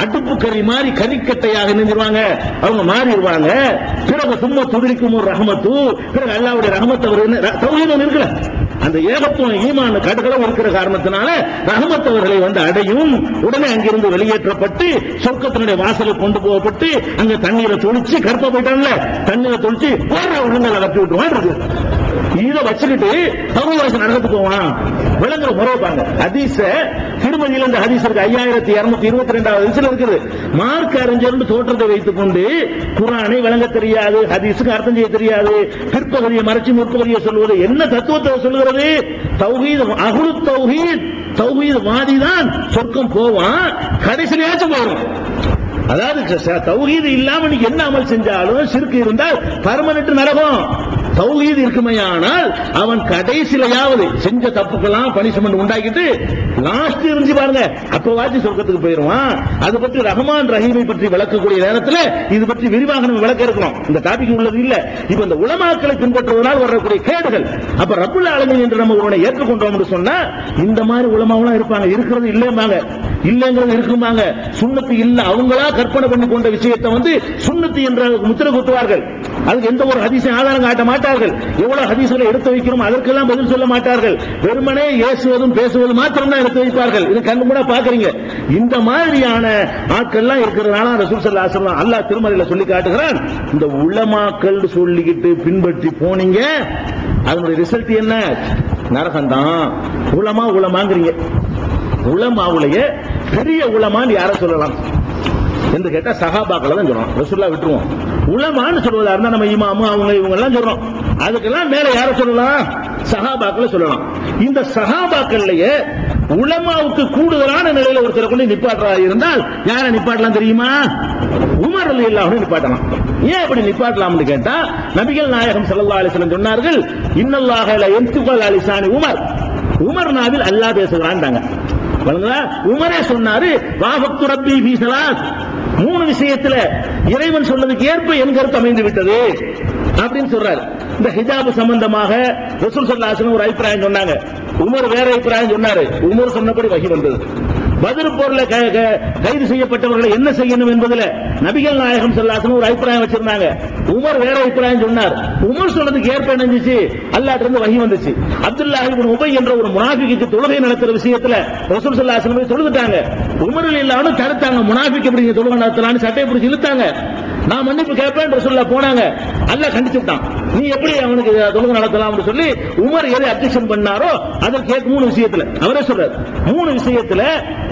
அடுப்பு கறி மாதிரி கரிக்கட்டையாக நின்றுவாங்க, அவங்க மாறிடுவாங்க. பிறகு சும்மா துதிரிக்கும் ஒரு ரஹமத்து, பிறகு அல்லாஹ்வுடைய ரஹமத் தௌஹீத் இருக்குல்ல, அந்த ஏகத்துவம் ஈமான் கடுகளவு இருக்கிற காரணத்தினால ரஹமத்தவர்களை அடையும். உடனே அங்கிருந்து வெளியேற்றப்பட்டு சொர்க்கத்தினுடைய வாசலுக்கு கொண்டு போகப்பட்டு அங்க தண்ணீரை தொளிச்சு, கற்ப போயிட்டான்ல, தண்ணீரை தொளிச்சு போடுற உடனே வச்சு விட்டுவான். இதை வச்சுக்கிட்டு தௌஹீத் நரகத்துக்கு போவான் விளங்குற முறைப்பாங்க. ஹதீஸ திருமதியில் இந்த ஹதீஸ் இருக்கு, 5222வது ஹதீஸ்ல இருக்குது. மார்க் அறிஞர் தோற்றத்தை வைத்துக் கொண்டு குர்ஆனை விளங்க தெரியாது, ஹதீஸுக்கு அர்த்தம் செய்ய தெரியாது, பிற்பகுதியை மறைச்சு முற்பகுதியை சொல்வது என்ன தத்துவத்தை சொல்லுகிறது? தௌஹீத், அஹ்லு தௌஹீத், தௌஹீத்வாதி தான் சொர்க்கம் போவான், கடைசியாச்சும் போகும். அதாவது தௌஹீத் இல்லாம நீ என்ன அமல் செஞ்சாலும் ஷிர்க் இருந்தால் பர்மனன்ட் நரகம். தௌஹீத் இருக்குமையானால் அவன் கடைசிலையாவது செஞ்ச தப்புக்கெல்லாம் பனிஷ்மெண்ட் உண்டாக்கிட்டு லாஸ்ட் இருந்து பாருங்க, அப்ப வாசி சொர்க்கத்துக்கு போயிருவான். அது பற்றி ரஹ்மான் ரஹீமை பற்றி விளக்கக்கூடிய நேரத்தில் இது பற்றி விரிவாக நம்ம விளக்க இருக்கிறோம். இந்த டாபிக் உள்ளது இல்ல. இப்ப இந்த உலமாக்களை பின்பற்றுவதனால் வரக்கூடிய கேடுகள், அப்ப ரப்புல் ஆலமீன் என்று நம்ம ஒருவனை ஏற்றுக்கொண்டோம் என்று சொன்னா இந்த மாதிரி உலமாவெல்லாம் இருப்பாங்க, இருக்கிறது இல்லைம்பாங்க, இல்லங்கிறது இருக்குமாங்க. சுன்னத்து இல்ல, அவங்களா கற்பனை பண்ணி கொண்ட விஷயத்தை சுன்னத்து என்ற முத்திரை குத்துவார்கள். அதுக்கு எந்த ஒரு ஹதீஸை ஆதாரம் காட்ட மாட்டார்கள். எவ்வளவு ஹதீஸ்களை எடுத்து வைக்கிறோம் அதற்கெல்லாம் பதில் சொல்ல மாட்டார்கள். வெறுமனே ஏசுவதும் பேசுவதும் மாத்திரம் தான் எடுத்து வைப்பார்கள். இது கண்ணு கூட பாக்குறீங்க. இந்த மாதிரியான ஆட்கள்லாம் இருக்கிறதுனால ரசூல் ஸல்லல்லாஹு அலைஹி வஸல்லம் அல்லாஹ் திருமறையில சொல்லி காட்டுகிறான், இந்த உலமாக்கள் சொல்லிக்கிட்டு பின்பற்றி போனீங்க, அதனுடைய ரிசல்ட் என்ன? நரகம்தான். உலமாங்கிறீங்க, உலமாவுடைய பெரிய உலமான்னு யார சொல்லலாம் என்று கேட்டா சஹாபாக்களை தான் சொல்றோம். ரசூலுல்லாஹ் விட்டுருவோம். உலமான்னு சொல்வதா இருந்தா நம்ம இமாமு அவங்க இவங்க எல்லாம் சொல்றோம். அதுக்கெல்லாம் மேல யார சொல்லலாம்? சஹாபாக்களை சொல்லலாம். இந்த சஹாபாக்கள்லயே உலமாவுக்கு கூடுதலான நிலையில ஒருத்தரை கொண்டு நிப்பாட்டுறா இருந்தால் யாரை நிப்பாட்டலாம் தெரியுமா? உமர் ரலியல்லாஹு அன்ஹு நிப்பாட்டலாம். ஏன் அப்படி நிப்பாட்டலாம்னு கேட்டா, நபிகள் நாயகம் ஸல்லல்லாஹு அலைஹி வஸல்லம் சொன்னார்கள், இன்னல்லாஹ லா யன்திகு அலா லிசானி உமர், உமர் நாவில் அல்லாஹ் பேசுகிறான்டாங்க. உமரே சொன்னாரு வாஃபக்து ரப்பி ஃபீ ஸலாத், 3 விஷயத்துல இறைவன் சொன்னதுக்கு ஏற்ப என் கருத்து அமைந்து விட்டது அப்படின்னு சொல்றாரு. இந்த ஹிஜாப் சம்பந்தமாக ரசூல் ஸல்லல்லாஹு அலைஹி வஸல்லம் ஒரு அபிப்பிராயம் சொன்னாங்க, உமர் வேற அபிப்பிராயம் சொன்னாரு. உமர் சொன்னபடி வஹி வந்தது. பத்ர் போர்ல கைது செய்யப்பட்டவர்களை என்ன செய்யணும் என்பதில் நபிகள் நாயகம் ஸல்லல்லாஹு அலைஹி வஸல்லம் ஒரு அபிப்பிராயம் வச்சிருந்தாங்க. உமர் வேற அபிப்பிராயம் சொன்னார். உமர் சொன்னதுக்கு ஏற்ப என்னஞ்சிச்சு, அல்லாஹ்ட்ட இருந்து வஹி வந்துச்சு. அப்துல்லாஹ் இப்னு உபை என்ற ஒரு முனாஃபிக்கு தொழுகை நடத்துற விஷயத்துல ரசூல் ஸல்லல்லாஹு அலைஹி வஸல்லம் தொழுதுட்டாங்க. உமர் ரலியல்லாஹு அன்ஹு தடுத்தாங்க. முனாஃபிக் எப்படி தொழுகை நடத்தலாம்னு சட்டையை பிடிச்சி இழுத்தாங்க. நான் மன்னிப்பு கேட்பேன் ரசூலுல்லாஹ் போனாங்க. அல்லாஹ் கண்டிச்சுட்டான், நீ எப்படி அவனுக்கு தொழுகை நடத்தலாம்னு சொல்லி உமர் எதை அப்ஜெக்ஷன் பண்ணாரோ அதை கேட்க 3 விஷயத்துல அவரே சொல்றாரு. 3 விஷயத்துல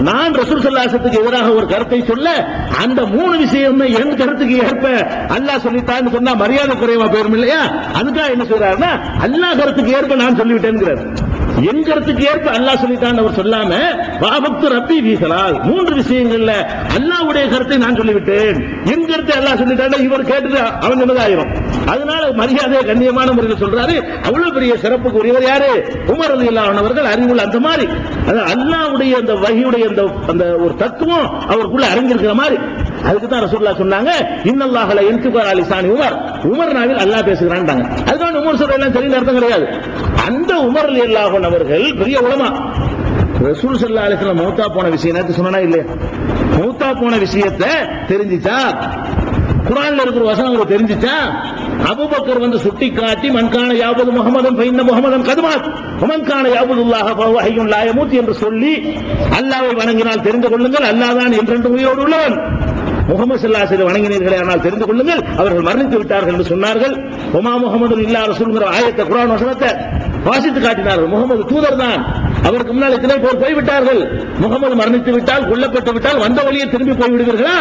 நான் ரசூல் ஸல்லல்லாஹு அலைஹி வஸல்லம் எதிராக ஒரு கருத்தை சொல்ல, அந்த 3 விஷயம் என் கருத்துக்கு ஏற்ப அல்லாஹ் சொல்லிட்டான்னு சொன்னா மரியாதை குறைவா போயிரும் இல்லையா? அதுக்காக என்ன சொல்றாருன்னா, அல்லாஹ் கருத்துக்கு ஏற்ப நான் சொல்லிவிட்டேன்ங்கிறார். என் கருத்துக்கு ஏற்ப அல்லாஹ் சொல்லிட்டான்னு அவர் சொல்லாம வாஃபக்து ரப்பி ஃபீ ஸலாத், 3 விஷயங்கள்ல அல்லாஹ்வுடைய கருத்தை நான் சொல்லிவிட்டேன், என் கருத்தை அல்லாஹ் சொல்லிட்டான்னா இவர் கேட்டுட்டு அவன் என்னதாயிரும். அதனால மரியாதையை கண்ணியமான முறையில் சொல்றாரு. அவ்வளவு பெரிய சிறப்புக்கு உரியவர் யாரு? உமர் ரலியல்லாஹு அன்ஹு அவர்கள். அறிவுள்ள அந்த மாதிரி அல்லாஹ்வுடைய அந்த வஹியுடைய அந்த ஒரு தத்துவம் அவருக்குள்ள அடங்கியிருக்கிற மாதிரி. அதுக்கு தான் ரசூலுல்லாஹ் சொன்னாங்க, இன்னல்லாஹ லா யன்திகு அலா லிசானி உமர், உமர் நாவில் அல்லாஹ் பேசுகிறான்டாங்க. அதுதான் உமர் சொல்றதெல்லாம் சரியான அர்த்தம் கிடையாது. அந்த உமர் ரலியல்லாஹு அன்ஹு அவர்கள் பெரிய உலமா. ரசூல் ஸல்லல்லாஹு அலைஹி வஸல்லம் மௌத்தா போன விஷயம் சொன்னா இல்லையா? மௌத்தா போன விஷயத்தை தெரிஞ்சிச்சா? குர்ஆன்ல இருக்கிற வசனம் உங்களுக்கு தெரிஞ்சிச்சா? அபூபக்கர் வந்து சுட்டி காட்டி மன்கான யாபுது முஹம்மதன் ஃபைன்ன முஹம்மதன் கதுமாத் வமன்கான யாபுதுல்லாஹ ஃபஹுவ ஹய்யுன் லா யமூத் என்று சொல்லி அல்லாஹ்வை வணங்கினால் தெரிந்து கொள்ளுங்கள், அல்லாஹ் தான் என்றென்றும் உயிரோடு உள்ளவன். முஹம்மது ஸல்லல்லாஹு அலைஹி வஸல்லம் வணங்கினீர்களே ஆனால் தெரிந்து கொள்ளுங்கள் அவர்கள் மரணித்து விட்டார்கள் என்று சொன்னார்கள். ஒமா முஹம்மது இல்லா ரசூல்ங்கிற ஆயத்தை குர்ஆன் வசனத்தை வாசித்து காட்டினார்கள். முகமது தூதர் தான், அவருக்கு முன்னால் இத்தனை பேர் போய்விட்டார்கள், முகமது மரணித்து விட்டால் கொல்லப்பட்டு விட்டால் வந்த வழியை திரும்பி போய்விடுவீர்களா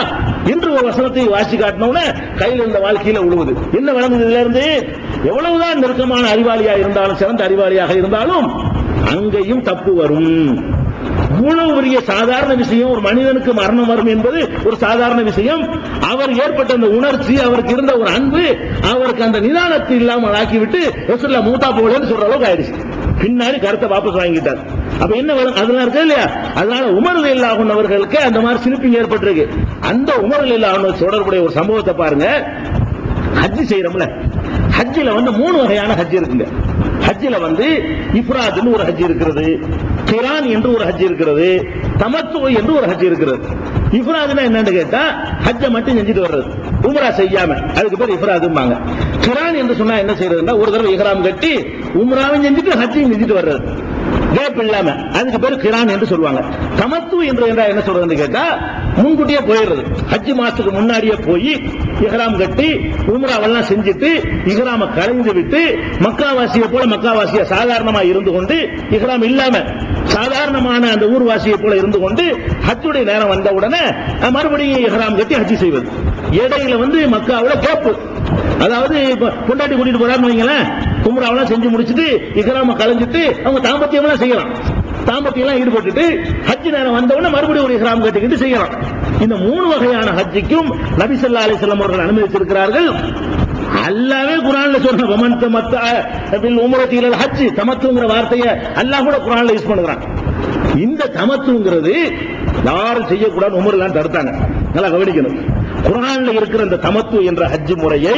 என்று ஒரு வசனத்தை வாசி காட்டினவுடனே கையில் இருந்த வாழ்க்கையில உழுவுது. என்ன வழங்குது? இதுல இருந்து எவ்வளவுதான் நெருக்கமான அறிவாளியா இருந்தாலும், சிறந்த அறிவாளியாக இருந்தாலும் அங்கேயும் தப்பு வரும். இவ்வளவு பெரிய சாதாரண விஷயம், ஒரு மனிதனுக்கு மரணம் வரும் என்பது ஒரு சாதாரண விஷயம். அவர் ஏற்பட்ட அந்த உணர்ச்சி, அவருக்கு இருந்த ஒரு அன்பு, அவருக்கு அந்த நிதானத்தை இல்லாமல் ஆக்கிவிட்டு ரசூலுல்லாஹ் மூத்தா போகலன்னு சொல்ற அளவுக்கு ஆயிடுச்சு. பின்னாடி கருத்தை வாபஸ் வாங்கிட்டார். அப்ப என்ன வரும்? அதெல்லாம் இருக்கு இல்லையா? அதனால உமர் ரலியல்லாஹு அன்ஹு அவர்களுக்கு அந்த மாதிரி சிரிப்பிங் ஏற்பட்டிருக்கு. அந்த உமர் ரலியல்லாஹு அன்ஹு தொடர்புடைய ஒரு சம்பவத்தை பாருங்க. ஹஜ் செய்யறோம்ல, ஹஜ்ஜில வந்து 3 வகையான ஹஜ் இருக்குங்க. ஹஜ்ஜில வந்து இஃப்ராத்னு ஒரு ஹஜ் இருக்கிறது, கிரான் என்று ஒரு ஹஜ் இருக்கிறது, தமத்து என்று ஒரு ஹஜ் இருக்கிறது. இஃப்ராத்னா என்னன்னு கேட்டா ஹஜ்ஜை மட்டும் செஞ்சுட்டு வர்றது, உம்ரா செய்யாம, அதுக்கு பேர் இஃப்ராத்ம்பாங்க. கிரான் என்று சொன்னா என்ன செய்யறதுன்னா ஒரு தடவை இஹ்ராம் கட்டி உம்ராவும் செஞ்சுட்டு ஹஜ்ஜையும் செஞ்சுட்டு வர்றது, கேப் இல்லாம, அதுக்கு பேர் கிரான் என்று சொல்லுவாங்க. தமத்து என்று என்ன சொல்றதுன்னு கேட்டா முன்கூட்டியே போயிடுறது, ஹஜ் மாசத்துக்கு முன்னாடியே போய் இஹ்ராம் கட்டி உம்ராவெல்லாம் செஞ்சுட்டு இஹ்ராம கலைந்து விட்டு மக்காவாசியை போல மக்காவாசியா சாதாரணமா இருந்து கொண்டு இஹ்ராம் இல்லாம சாதாரணமான அந்த ஊர்வாசியை போல இருந்து கொண்டு ஹஜ்ஜுடைய நேரம் வந்த உடனே மறுபடியும் இஹ்ராம் கட்டி ஹஜ் செய்வது. இடையில வந்து மக்காவுல கேப்பு, அதாவது கொண்டாட்டி கூட்டிட்டு போறாருன்னு வைங்களேன், உம்ராவெல்லாம் செஞ்சு முடிச்சுட்டு இஹ்ராம கலைஞ்சிட்டு அவங்க தாம்பத்தியம் எல்லாம் செய்யலாம், தாம்பத்தியம் எல்லாம் ஈடுபட்டுட்டு ஹஜ் நேரம் வந்தவுடனே மறுபடியும் ஒரு இஹ்ராம் கட்டிக்கிட்டு செய்யலாம். இந்த 3 வகையான ஹஜ்ஜுக்கும் நபி ஸல்லல்லாஹு அலைஹி வஸல்லம் அவர்கள் அனுமதிச்சிருக்கிறார்கள். அல்லாஹ்வே குர்ஆன்ல சொன்ன வமன் தமத்தஅ பில் உம்ரத்தி இலல் ஹஜ், தமத்துங்கிற வார்த்தையை அல்லாஹ் கூட குர்ஆன்ல யூஸ் பண்ணுகிறான். இந்த தமத்துங்கிறது யாரும் செய்யக்கூடாது, உமர்லாம் தடுத்தாங்க. நல்லா கவனிக்கணும். குர்ஆன்ல இருக்கிற இந்த தமத்து என்ற ஹஜ் முறையை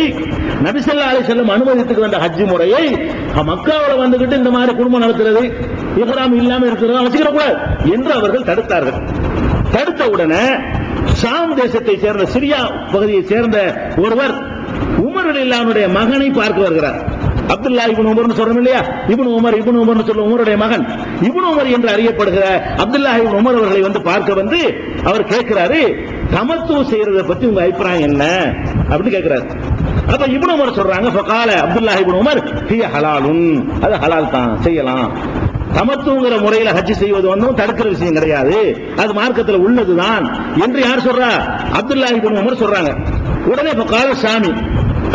நபி ஸல்லல்லாஹு அலைஹி வஸல்லம் அனுமதித்துக்கு வந்த ஹஜ் முறையை மக்காவுல வந்துகிட்டு இந்த மாதிரி குடும்பம் நடத்துறது, இஹ்ராம் இல்லாம இருக்கிறது வச்சுக்கிற கூடாது என்று அவர்கள் தடுத்தார்கள். தடுத்த உடனே ஷாம் தேசத்தை சேர்ந்த சிரியா பகுதியை சேர்ந்த ஒருவர் உமர் ரலியல்லாஹு அன்ஹுடைய மகனை பார்க்க வருகிறார். அப்துல்லா இப்னு உமர்னு சொல்றோம் இல்லையா, இப்னு உமர்னு சொல்ல உமருடைய மகன் இப்னு உமர் என்று அறியப்படுகிற அப்துல்லா இப்னு உமர் அவர்களை வந்து பார்க்க வந்து அவர் கேட்கிறாரு, தமத்து செய்யறதை பத்தி உங்க அபிப்பிராயம் என்ன அப்படின்னு கேட்கிறாரு. அப்ப இப்னு உமர் சொல்றாங்க, ஃபகால அப்துல்லா இப்னு உமர் ஹிய ஹலாலுன், அது ஹலால் தான், செய்யலாம். தமத்துங்கிற முறையில ஹஜ் செய்வது ஒன்றும் தடுக்கிற விஷயம் கிடையாது, அது மார்க்கத்தில் உள்ளதுதான் என்று யார் சொல்றா? அப்துல்லா இப்னு உமர் சொல்றாங்க. உடனே ஃபகால சாமி,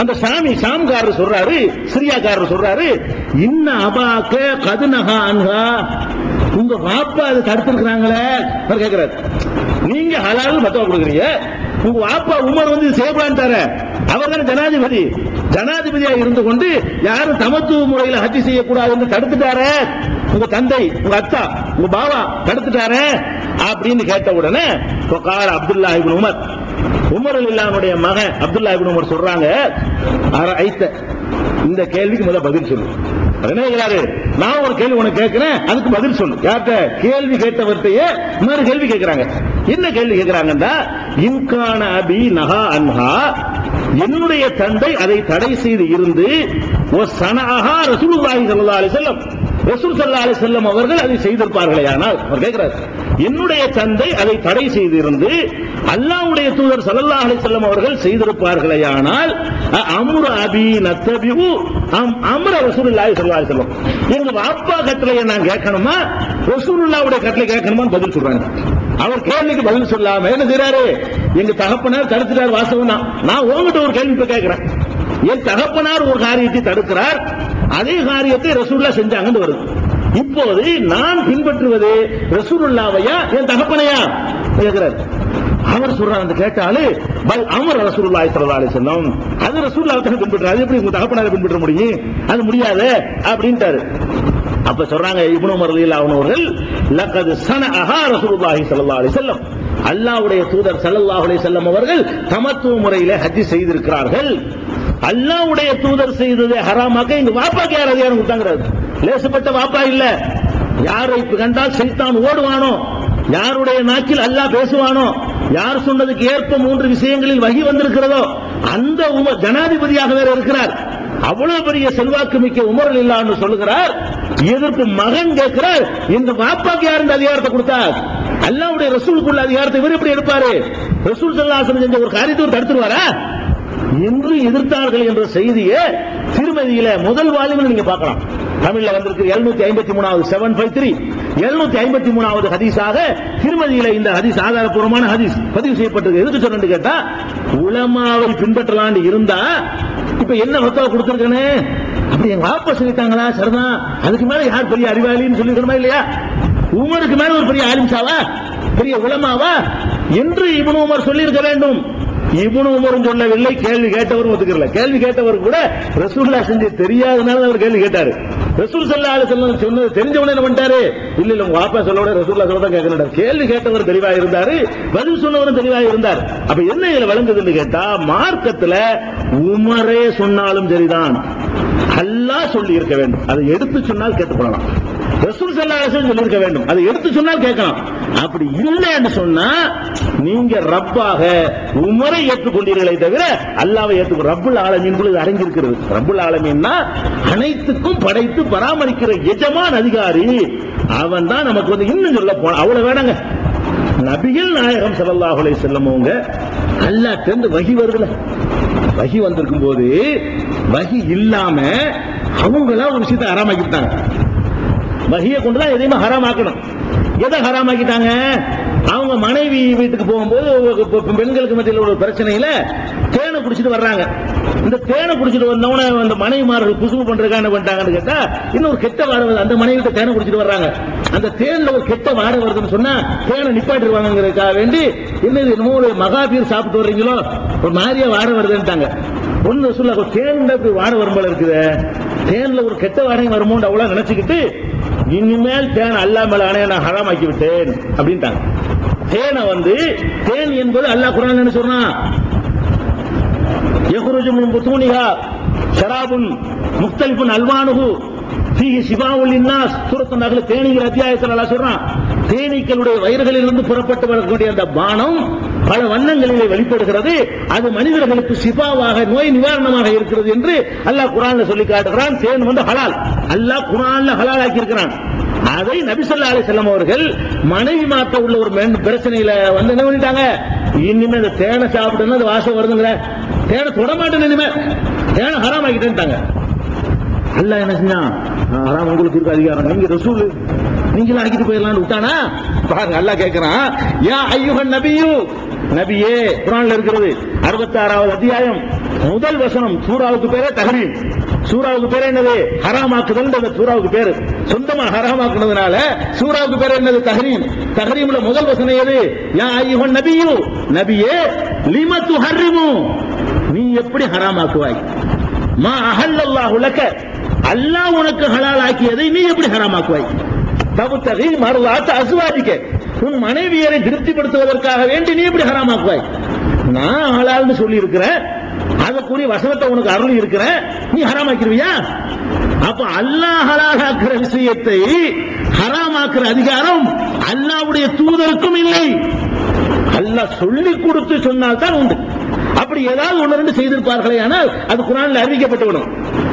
அந்த சாமி சாம்காரர் சொல்றாரு, சிரியாக்காரர் சொல்றாரு, இன்ன அபாக்க கதுனஹா அன்ஹா, உங்க வாப்பா அதை தடுத்திருக்கிறாங்களே கேட்கிறாரு. நீங்க ஹலால் மத்தவ கொடுக்குறீங்க, உங்க வாப்பா உமர் வந்து செய்யப்படான்ட்டாரு. அவர் தானே ஜனாதிபதி. ஜனாதிபதியா இருந்து கொண்டு யாரும் தமத்துவ முறையில் ஹஜ் செய்யக்கூடாது என்று தடுத்துட்டாரு. உங்க தந்தை, உங்க அத்தா, உங்க பாவா தடுத்துட்டாரு அப்படின்னு கேட்ட உடனே அப்துல்லா இப்னு உமர், உமர் ரலியல்லாஹுடைய மகன் அப்துல்லா இப்னு உமர் சொல்றாங்க, இந்த கேள்விக்கு முதல்ல பதில் சொல்லு. நான் ஒரு கேள்வி உனக்கு கேட்கிறேன், அதுக்கு பதில் சொல்லு. யார்கிட்ட? கேள்வி கேட்டவர்கிட்டயே இன்னொரு கேள்வி கேட்கிறாங்க. என்ன கேள்வி கேட்கிறாங்கன்னா, இன்கான அபி நஹா அன்ஹா, என்னுடைய தந்தை அதை தடை செய்து இருந்து சனஹா ரசூலுல்லாஹி ஸல்லல்லாஹு அலைஹி வஸல்லம், ரசூல் ஸல்லல்லாஹு அலைஹி வஸல்லம் அவர்கள் அதை செய்திருப்பார்களேயானால், அவர் கேட்கிறார், என்னுடைய தந்தை அதை தடை செய்திருந்து அல்லாஹ்வுடைய தூதர் ஸல்லல்லாஹு அலைஹி வஸல்லம் அவர்கள் செய்திருப்பார்களேயானால் அம்ரு அபி நத்தபிஉ அம்ர ரசூலுல்லாஹி ஸல்லல்லாஹு அலைஹி வஸல்லம், எங்க வாப்பா கட்டளையை நான் கேட்கணுமா ரசூலுல்லாஹ்வுடைய கட்டளை கேட்கணுமான்னு பதில் சொல்றாங்க. அவர் கேள்விக்கு பதில் சொல்லாம என்ன செய்றாரு? எங்க தகப்பனார் தடுத்துட்டார், வாசவம் தான். நான் உங்ககிட்ட ஒரு கேள்வி கேட்கிறேன். என் தகப்பனார் ஒரு காரியத்தை தடுக்கிறார், அதே காரியத்தை ரசூலுல்லாஹ் செஞ்சாங்கன்னு வருது. இப்போது நான் பின்பற்றுவது ரசூலுல்லாஹ்வையா என் தகப்பனையா கேட்கிறார். அவர் சொல்றாரு, அந்த கேட்டாலு பல் அமர் ரசூலுல்லாஹி ஸல்லல்லாஹு அலைஹி வஸல்லம், அது ரசூலுல்லாஹ் தான் பின்பற்றாரு, எப்படி உங்க தகப்பனாரை பின்பற்ற முடியும்? அது முடியாது அப்படின்ட்டாரு. அப்ப சொல்றாங்க இப்னு உமர் ரலியல்லாஹு அன்ஹு அவர்கள், லகத் சனஅஹா ரசூலுல்லாஹி ஸல்லல்லாஹு அலைஹி வஸல்லம், அல்லாஹ்வுடைய தூதர் ஸல்லல்லாஹு அலைஹி வஸல்லம் அவர்கள் தமத்துவ முறையிலே ஹஜ் செய்திருக்கிறார்கள். அல்லாஹ்வுடைய தூதர் செய்ததை ஹராமாக்க எங்க வாப்பாக்கு யார் அதிகாரம் கொடுத்தாங்கிறாரு. லேசப்பட்ட வாப்பா இல்ல. யாரை கண்டால் சைத்தான் ஓடுவானோ, யாருடைய நாக்கில் அல்லாஹ் பேசுவானோ, யார் சொன்னதுக்கு ஏற்ப 3 விஷயங்களில் வஹி வந்திருக்கிறதோ அந்த உமர் ஜனாதிபதியாக வேற இருக்கிறார். அவ்வளவு பெரிய செல்வாக்கு மிக்க உமர் ரலியல்லாஹு சொல்லுகிறார். எதற்கு மகன் கேட்கிறார், இந்த வாப்பாக்கு யார் இந்த அதிகாரத்தை கொடுத்தார்? அல்லாஹ்வுடைய ரசூலுக்குள்ள அதிகாரத்தை இவர் எப்படி எடுப்பாரு? ரசூல் ஸல்லல்லாஹு அலைஹி வஸல்லம் செஞ்ச ஒரு காரியத்தை தடுத்துருவாரா என்று எதிர்த்தார்கள் என்ற செய்தியை திருமதியில முதல் வால்யூமில் நீங்க பார்க்கலாம். தமிழ்ல வந்திருக்கு 753வது 753 753வது ஹதீஸாக திருமதியில இந்த ஹதீஸ் ஆதாரப்பூர்வமான ஹதீஸ் பதிவு செய்யப்பட்டிருக்கு. எதுக்கு சொன்னு கேட்டா, உலமாவை பின்பற்றலான்னு இருந்தா இப்ப என்ன ஃபத்வா கொடுத்திருக்கனே, அப்படி எங்க வாப்பா சொல்லிட்டாங்களா, சரிதான், அதுக்கு மேல யார் பெரிய அறிவாளின்னு சொல்லிருக்கணுமா இல்லையா? உமருக்கு மேல ஒரு பெரிய ஆலிம்சாவா, பெரிய உலமாவா என்று இப்னு உமர் சொல்லியிருக்க வேண்டும். இப்னு உமரும் சொல்லவில்லை, கேள்வி கேட்டவரும் ஒத்துக்கல. கேள்வி கேட்டவர் கூட ரசூலுல்லாஹ் செஞ்சு தெரியாதனால அவர் கேள்வி கேட்டாரு. ரசூல் ஸல்லல்லாஹு அலைஹி வஸல்லம் சொன்னது தெரிஞ்சவனே என்ன பண்ணிட்டாரு? இல்ல இல்ல உங்க வாப்பா சொல்லோட ரசூலுல்லாஹ் சொல்லதான் கேட்கணும். கேள்வி கேட்டவர் தெளிவா இருந்தாரு, பதில் சொன்னவரும் தெளிவா இருந்தார். அப்ப என்ன இதுல விளங்குதுன்னு கேட்டா, மார்க்கத்துல உமரே சொன்னாலும் சரிதான், அல்லாஹ் சொல்லி இருக்க வேண்டும். அதை எடுத்து சொன்னால் கேட்டுக்கொள்ளலாம். ரசூல் ஸல்லல்லாஹு அலைஹி வஸல்லம் சொல்லியிருக்க வேண்டும், அதை எடுத்து சொன்னால் கேட்கலாம். அப்படி இல்லைன்னு சொன்னா நீங்க ரப்பாக உமரை ஏற்றுக்கொண்டீர்களே தவிர அல்லாஹ்வை ஏற்றுக்கொள்ள. ரப்புல் ஆலமீன் குள்ள அடங்கியிருக்கிறது. ரப்புல் ஆலமீன்னா அனைத்துக்கும் படைத்து பராமரிக்கிற எஜமான் அதிகாரி. அவன் தான் நமக்கு வந்து இன்னும் சொல்ல போன அவ்வளவு வேணாங்க. நபிகள் நாயகம் ஸல்லல்லாஹு அலைஹி வஸல்லம் அவங்க அல்லாஹ்ட்ட இருந்து வஹி வருதுல, வஹி வந்திருக்கும் போது வஹி இல்லாம அவங்களா ஒரு விஷயத்தை ஹராமாக்கிட்டாங்க. வஹியை கொண்டுதான் எதையுமே ஹராமாக்கணும். எதை ஹராமாக்கிட்டாங்க? அவங்க மனைவி வீட்டுக்கு போகும்போது பெண்களுக்கு மத்தியில் ஒரு பிரச்சனையில தேனை குடிச்சிட்டு வர்றாங்க. இந்த தேனை குடிச்சிட்டு வந்தவன அந்த மனைவிமார்கள் குசும்பு பண்றதுக்காக என்ன பண்ணிட்டாங்கன்னு கேட்டா, இன்னும் ஒரு கெட்ட வாட வருது. அந்த மனைவிட்ட தேனை குடிச்சிட்டு வர்றாங்க. அந்த தேன்ல ஒரு கெட்ட வாட வருதுன்னு சொன்னா தேனை நிப்பாட்டிடுவாங்கிறதுக்காக வேண்டி என்னமோ ஒரு மகாபீர் சாப்பிட்டு வர்றீங்களோ ஒரு மாதிரியா வாட வருதுன்ட்டாங்க. ஒண்ணு சொல்ல தேன்ல வாட வரும்போல இருக்குது, தேன்ல ஒரு கெட்ட வாடையும் வருமோன்னு அவ்வளவு நினைச்சுக்கிட்டு இனிமேல் தேன் அல்லாஹ் மேல ஆணைய நான் ஹராமாக்கி விட்டேன் அப்படின்ட்டாங்க. தேனை வந்து தேன் என்பது அல்லாஹ் குர்ஆன்ல என்ன சொல்றான்? யஹ்ருஜு மின் புத்தூனிஹா ஷராபுன் முக்தலிஃபுன் அல்வானுஹு ஃபீஹி ஷிஃபாஉல் லின்னாஸ். சூரத்துன் நஹ்ல் தேனீங்கிற அத்தியாயத்தில் அல்லாஹ் சொல்றான், தேனீக்களுடைய வயிறுகளிலிருந்து புறப்பட்டு வரக்கூடிய அந்த பானம் பல வண்ணங்களிலே வெளிப்படுகிறது. அது மனிதர்களுக்கு ஷிஃபாவாக, நோய் நிவாரணமாக இருக்கிறது என்று அல்லாஹ் குர்ஆன்ல சொல்லி காட்டுகிறான். தேன் வந்து ஹலால், அல்லாஹ் குர்ஆன்ல ஹலால் ஆக்கி இருக்கிறான். அதை நபி ஸல்லல்லாஹு அலைஹி வஸல்லம் அவர்கள் மனைவி மாத்த உள்ள ஒரு பிரச்சனையில வந்து என்ன பண்ணிட்டாங்க, இனிமே இந்த தேனை சாப்பிட்டோம்னா அது வாசம் வருதுங்கிற, தேனை தொட மாட்டேன், இனிமே தேனை ஹராம் ஆக்கிட்டேன்ட்டாங்க. அல்லாஹ் என்ன செஞ்சான்? ஹராம் உங்களுக்கு இருக்க அதிகாரம், நீங்க ரசூல், நீங்களும் ஆக்கிட்டு போயிடலாம்னு விட்டானா? பாருங்க, அல்லாஹ் கேட்கிறான், யா அய்யுஹன் நபியு, நபியே. குர்ஆன்ல இருக்கிறது 66வது அத்தியாயம் முதல் வசனம் சூராவுக்கு பேரே தஹரீம். சூராவுக்கு பேரே என்னது? ஹராமாக்குதல். சூராவுக்கு பேரு சொந்தமா ஹராமாக்குனதுனால சூராவுக்கு பேரு என்னது? தஹரீம். தஹரீம்ல முதல் வசனம் எது? யா அய்யுஹன் நபியு, நபியே லிம துஹர்ரிமு, நீ எப்படி ஹராமாக்குவாய்? மா அஹல்லல்லாஹு லக, அல்லாஹ் உனக்கு ஹலால் ஆக்கியதை நீ எப்படி ஹராமாக்குவாய்? தபுத்தகி மர்லாத் அஸ்வாஜிக, உன் மனைவியரை திருப்திப்படுத்துவதற்காக வேண்டி நீ எப்படி ஹராமாக்குவாய்? நான் ஹலால்னு சொல்லி இருக்கிறேன், அதற்குரிய வசனத்தை உனக்கு அருள் இருக்கிறேன், நீ ஹராமாக்கிருவியா? அப்ப அல்லாஹ் ஹலாலாக்குற விஷயத்தை ஹராமாக்குற அதிகாரம் அல்லாஹ்வுடைய தூதருக்கும் இல்லை. அல்லாஹ் சொல்லி கொடுத்து சொன்னால் தான் உண்டு. அப்படி ஏதாவது ஒன்று ரெண்டு செய்திருப்பார்களே ஆனால் அது குர்ஆன்ல அறிவிக்கப்பட்டுவிடும்.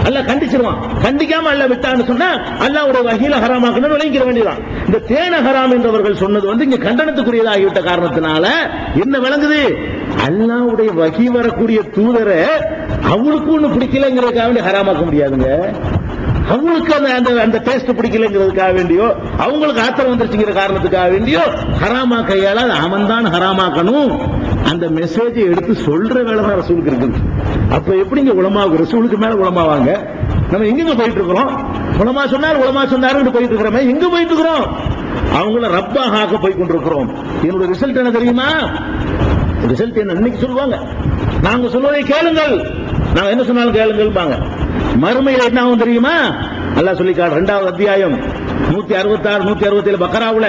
அல்லாஹ் கண்டிச்சிருவான். கண்டிக்காம அல்லாஹ் விட்டான்னு சொன்னா அல்லாஹ்வுடைய வஹீல ஹராமாக்கணும் விளங்கிற வேண்டியதான். இந்த தேன ஹராம் என்றவர்கள் சொன்னது இங்க கண்டனத்துக்குரியதாகிவிட்ட காரணத்தினால என்ன விளங்குது? அல்லாஹ்வுடைய வஹீ வரக்கூடிய தூதரை அவளுக்கு ஒண்ணு பிடிக்கலங்கிறதுக்காக வேண்டி ஹராமாக்க முடியாதுங்க. அவங்களுக்கு அந்த டேஸ்ட் பிடிக்கலங்கிறதுக்காக வேண்டியோ அவங்களுக்கு ஆத்திரம் வந்துருச்சுங்கிற காரணத்துக்காக வேண்டியோ ஹராமாக்க இயலாது. அவன் தான் ஹராமாக்கணும். அந்த மெசேஜை எடுத்து சொல்ற வேலை தான் ரசூலுக்கு இருக்குது. அப்ப எப்படிங்க உலமாவுக்கு ரசூலுக்கு மேல உலமாவாங்க? நம்ம எங்க போயிட்டு இருக்கிறோம்? உலமா சொன்னாரு போயிட்டு இருக்கிறோமே, எங்க போயிட்டு இருக்கிறோம்? அவங்கள ரப்பாக ஆக்க போய் கொண்டிருக்கிறோம். என்னோட ரிசல்ட் என்ன தெரியுமா? ரிசல்ட் என்ன இன்னைக்கு சொல்லுவாங்க, நாங்க சொல்வதை கேளுங்கள், நாங்க என்ன சொன்னாலும் கேளுங்கள். மறுமையில் என்ன ஆகும் தெரியுமா? அல்லாஹ் சொல்லிக்காடு 2வது அத்தியாயம் 166 167 பக்கராவுல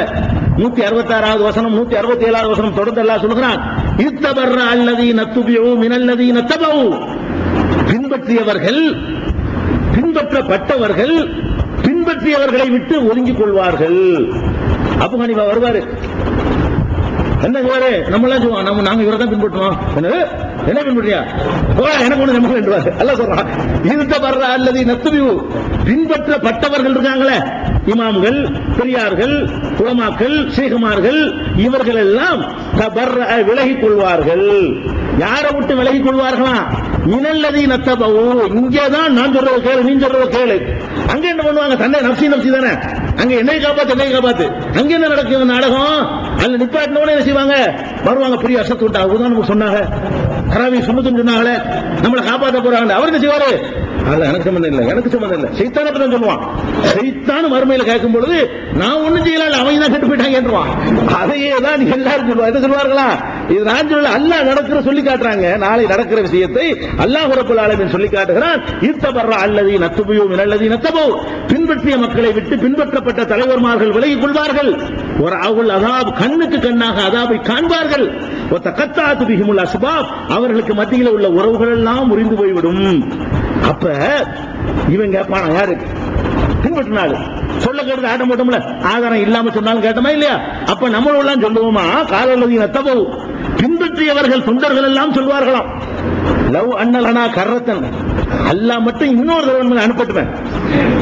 166வது வசனம் 167வது வசனம் தொடர்ந்து அல்லாஹ் சொல்கிறான், இத்தபர்ர அல்லதீன துபிஉ மினல்லதீன தபஉ, பின்பற்றியவர்கள் பின்பற்றப்பட்டவர்கள் பின்பற்றியவர்களை விட்டு ஒதுங்கிக் கொள்வார்கள். அபூ ஹனீஃபா வருவாரு, என்ன சொல்வாரு? நம்மளாம் சொல்லுவோம், நாங்க இவரை தான் பின்பற்றுவோம். என்ன பின்பற்றியா எனக்கு ஒண்ணு நம்ம வேண்டுவாரு. அல்லாஹ் சொல்றான், இத்தபர்ர அல்லதீன துபிஉ, பின்பற்றப்பட்டவர்கள் இருக்காங்களே, இமாம்கள், பெரியார்கள், உலமாக்கள், ஷேகுமார்கள், இவர்கள் எல்லாம் விலகிக் கொள்வார்கள். யாரை விட்டு விலகிக் கொள்வார்களா? மினல்லதீன தபஉ, இங்கேதான் நான் சொல்றத கேளு, நீ சொல்றத கேளு. அங்க என்ன பண்ணுவாங்க? தன்னை நப்சி தானே, அங்க என்னை காப்பாத்து. அங்க என்ன நடக்குது நாடகம்? அல்ல நிப்பாட்டினோட என்ன செய்வாங்க? வருவாங்க, பெரிய அசத்து விட்டா உதாரணம் சொன்னாங்க, கராவி சுமத்துன்னு சொன்னாங்களே, நம்மளை காப்பாற்ற போறாங்க. அவர் என்ன செய்வாரு? அது எனக்கு சம்பந்தம் இல்லை, சைத்தான பத்தி சொல்லுவான். சைத்தான் மறுமையில கேட்கும் பொழுது நான் ஒண்ணும் செய்யல, அவங்க தான் கெட்டு போயிட்டாங்கன்றான். அதையே தான் எல்லாரும் சொல்லுவாங்க. என்ன சொல்வார்களா? இது நான் சொல்ல, அல்லாஹ் நடக்கிற சொல்லி காட்டுறாங்க. நாளை நடக்கிற விஷயத்தை அல்லாஹ் ரப்பல் ஆலமீன் சொல்லி காட்டுகிறான். இத்தபர்ர அல்லதீன துபிஉ மினல்லதீன தபஉ, பின்பற்றிய மக்களை விட்டு பின்பற்றப்பட்ட தலைவர்மார்கள் விலகிக் கொள்வார்கள். ஒரு அவள் அதாப், கண்ணுக்கு கண்ணாக அதாபை காண்பார்கள். தகத்தாத்து பிஹிமுல் அஸ்பாப், அவர்களுக்கு மத்தியில் உள்ள உறவுகள் எல்லாம் முறிந்து போய்விடும். அப்ப இவன் கேட்பானா? யாரு பின்பற்றினாரு சொல்ல கேட்டு ஆட்டம் போட்டோம்ல, ஆதாரம் இல்லாம சொன்னாலும் கேட்டோமா இல்லையா? அப்ப நம்மளும் எல்லாம் சொல்லுவோமா? காலல்லதீன தபஉ, பின்பற்றியவர்கள் தொண்டர்கள் எல்லாம் சொல்வார்களாம், லவ் அன்னலனா கர்ரத்தன், அல்லாஹ் மட்டும் இன்னொரு தடவை அனுப்பட்டுவேன்,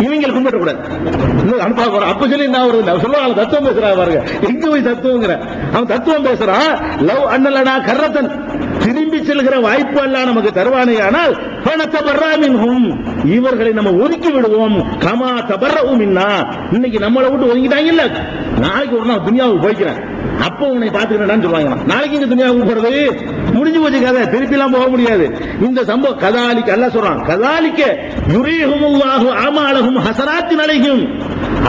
இவங்க பின்பற்றக்கூடாது, அனுப்ப போற. அப்ப சொல்லி என்ன வருது சொல்லுவாங்க, தத்துவம் பேசுறாங்க பாருங்க. எங்க போய் தத்துவங்கிற? அவன் தத்துவம் பேசுறான். லவ் அன்னலனா கர்ரத்தன், திரும்பி செல்கிற வாய்ப்பு எல்லாம் நமக்கு தருவானே, ஆனால் இவர்களை நம்ம ஒதுக்கி விடுவோம். கமா தபர்ரஉ மின்னா, இன்னைக்கு நம்மளை விட்டு ஒதுக்கிட்டாங்க இல்ல, நாளைக்கு ஒரு நாள் துனியாவுக்கு போய்க்கிறேன், அப்போ உன்னை பாத்துக்கிறேன் சொல்லுவாங்க. நாளைக்கு இந்த துனியாவுக்கு போறது முடிஞ்சு போச்சு கதை, திருப்பி எல்லாம் போக முடியாது. இந்த சம்பவம் கதாலிக்க அல்லாஹ் சொல்றான், கதாலிக்க யுரீஹுமுல்லாஹு அமாலஹும் ஹஸராத்தின் அலைஹிம்,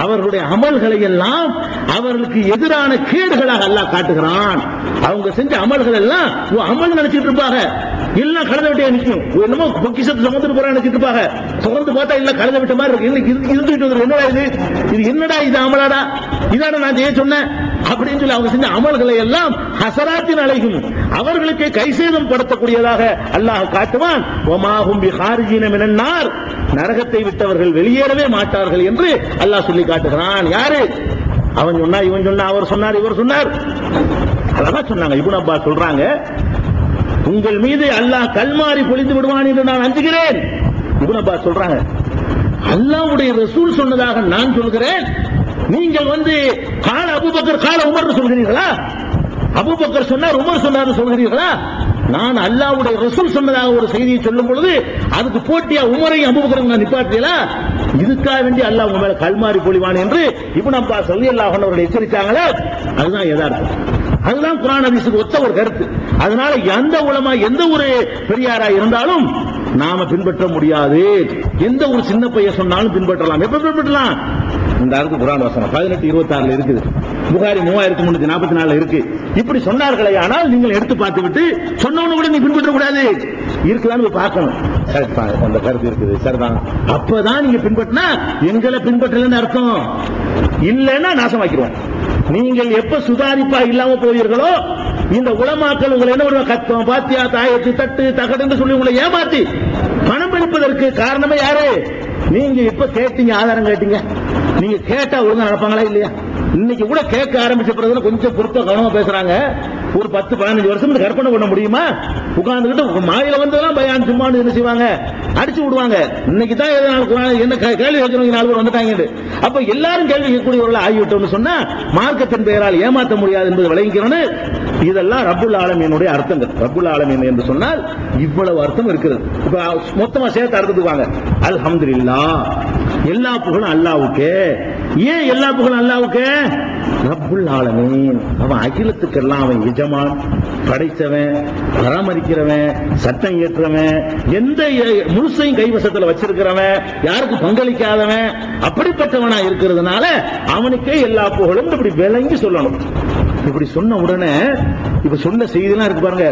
அவர்களுடைய அமல்களை எல்லாம் அவர்களுக்கு எதிரான கேடுகளாக அல்லாஹ் காட்டுகிறான். அவங்க செஞ்ச அமல்கள் எல்லாம் அமல் நினைச்சிட்டு இருப்பாங்க, எல்லாம் கலந்து விட்டே நிற்கும். என்னமோ பொக்கிஷத்தை சுமந்துட்டு போறான்னு நினைச்சிட்டு இருப்பாங்க. சுமந்து பார்த்தா இல்ல கலந்து விட்ட மாதிரி இருக்கு. என்னடா இது என்னடா இது அமலாடா, இதான நான் செய்ய சொன்னேன் அப்படின்னு சொல்லி அவங்க செஞ்ச அமல்களை எல்லாம் ஹஸராத்தின் அலைஹிம், அவர்களுக்கு கைசேதம் படுத்தக்கூடியதாக அல்லாஹ் காட்டுவான். வமாஹும் பிஹாரிஜின மினன் நார், நரகத்தை விட்டவர்கள் வெளியேறவே மாட்டார்கள் என்று அல்லாஹ் சொல்லி காட்டுகிறான். யாரு? அவன் சொன்னா, இவன் சொன்னா, அவர் சொன்னார், இவர் சொன்னார், அதான் சொன்னாங்க. இப்னு அப்பாஸ் சொல்றாங்க, உங்கள் மீது அல்லாஹ் கல்மாரி பொழிந்து விடுவான் என்று நான் அஞ்சுகிறேன். இப்னு அப்பாஸ் சொல்றாங்க, அல்லாஹ்வுடைய ரசூல் சொன்னதாக நான் சொல்கிறேன், நீங்கள் கால அபூபக்கர் கால உமர் சொல்கிறீர்களா? அபூபக்கர் சொன்னார், உமர் சொன்னார் சொல்கிறீர்களா? நான் அல்லாஹ்வுடைய ரசூல் சொன்னதாக ஒரு செய்தியை சொல்லும் பொழுது அதுக்கு போட்டியா உமரையும் அபூபக்கரையும் நான் நிப்பாட்டீங்களா? இதுக்காக வேண்டி அல்லாஹ் உங்க மேல கல்மாரி பொழிவான் என்று இப்னு அப்பாஸ் ரலியல்லாஹு அன்ஹு அவர்கள் எச்சரித்தாங்களே, அதுதான் யதார்த்தம். அதுதான் குர்ஆன் ஹதீஸுக்கு ஒத்த ஒரு கருத்து. அதனால எந்த உலமா எந்த ஒரு பெரியாரா இருந்தாலும் நாம பின்பற்ற முடியாது. எந்த ஒரு சின்ன பையன் சொன்னாலும் பின்பற்றலாம். எப்ப பின்பற்றலாம்? இந்த அடுத்து குர்ஆன் வசனம் 18:26 இருக்குது, புகாரி 3344 இருக்கு. இப்படி சொன்னார்களே, ஆனால் நீங்கள் எடுத்து பார்த்து விட்டு சொன்னவனு கூட நீ பின்பற்ற கூடாது. இருக்குதான்னு பார்க்கணும். அந்த கருத்து இருக்குது, சரிதான். அப்பதான் நீங்க பின்பற்றினா எங்களை பின்பற்றலன்னு அர்த்தம். இல்லைன்னா நாசமாக்கிடுவோம். நீங்கள் எப்ப சுதாரிப்பா இல்லாம போவீர்களோ, இந்த உலமாக்கள் உங்களை என்ன பண்ணுவாங்க? கத்தம், பாத்தியா, தாயத்து, தட்டு, தகடுன்னு சொல்லி உங்களை ஏமாத்தி பணம் பறிப்பதற்கு காரணமே யாரு? நீங்க இப்ப கேட்டீங்க, ஆதாரம் கேட்டீங்க. நீங்க கேட்டா ஒழுங்கா நடப்பாங்களா இல்லையா? இன்னைக்கு கூட கேட்க ஆரம்பிச்ச பிறகு கொஞ்சம் பொறுத்த கவனமா பேசுறாங்க. ஒரு 10-15 வருஷம் கற்பனை பண்ண முடியுமா? உட்கார்ந்துகிட்டு மாயில வந்ததெல்லாம் பயான் சும்மானு என்ன செய்வாங்க? அடிச்சு விடுவாங்க. இன்னைக்கு தான் என்ன கேள்வி கேட்கறவங்க 4 பேர் வந்துட்டாங்க. அப்ப எல்லாரும் கேள்வி கேட்கக்கூடியவர்கள் ஆகிவிட்டோம்னு சொன்னா மார்க்கத்தின் பெயரால் ஏமாற்ற முடியாது என்பது விளங்கிக்கிறோன்னு. இதெல்லாம் ரப்புல் ஆலமீனுடைய அர்த்தங்கள். ரப்புல் ஆலமீன் என்று சொன்னால் இவ்வளவு அர்த்தம் இருக்கிறது. இப்ப மொத்தமா சேர்த்து அர்த்தத்துக்கு வாங்க. அல்ஹம்துலில்லாஹ், எல்லா புகழும் அல்லாஹ்வுக்கு. ஏன் எல்லா புகழும் அல்லாஹ்வுக்கு? ரப்புல் ஆலமீன், அவன் அகிலத்துக்கெல்லாம் அவன் எஜமான், படைத்தவன், பராமரிக்கிறவன், சட்டம் இயற்றவன், எந்த முழுசையும் கைவசத்தில் வச்சிருக்கிறவன், யாருக்கு பங்களிக்காதவன், அப்படிப்பட்டவனா இருக்கிறதுனால அவனுக்கே எல்லா புகழும் இப்படி விளங்கி சொல்லணும். இப்படி சொன்ன உடனே இப்ப சொன்ன செய்திலாம் இருக்கு பாருங்க,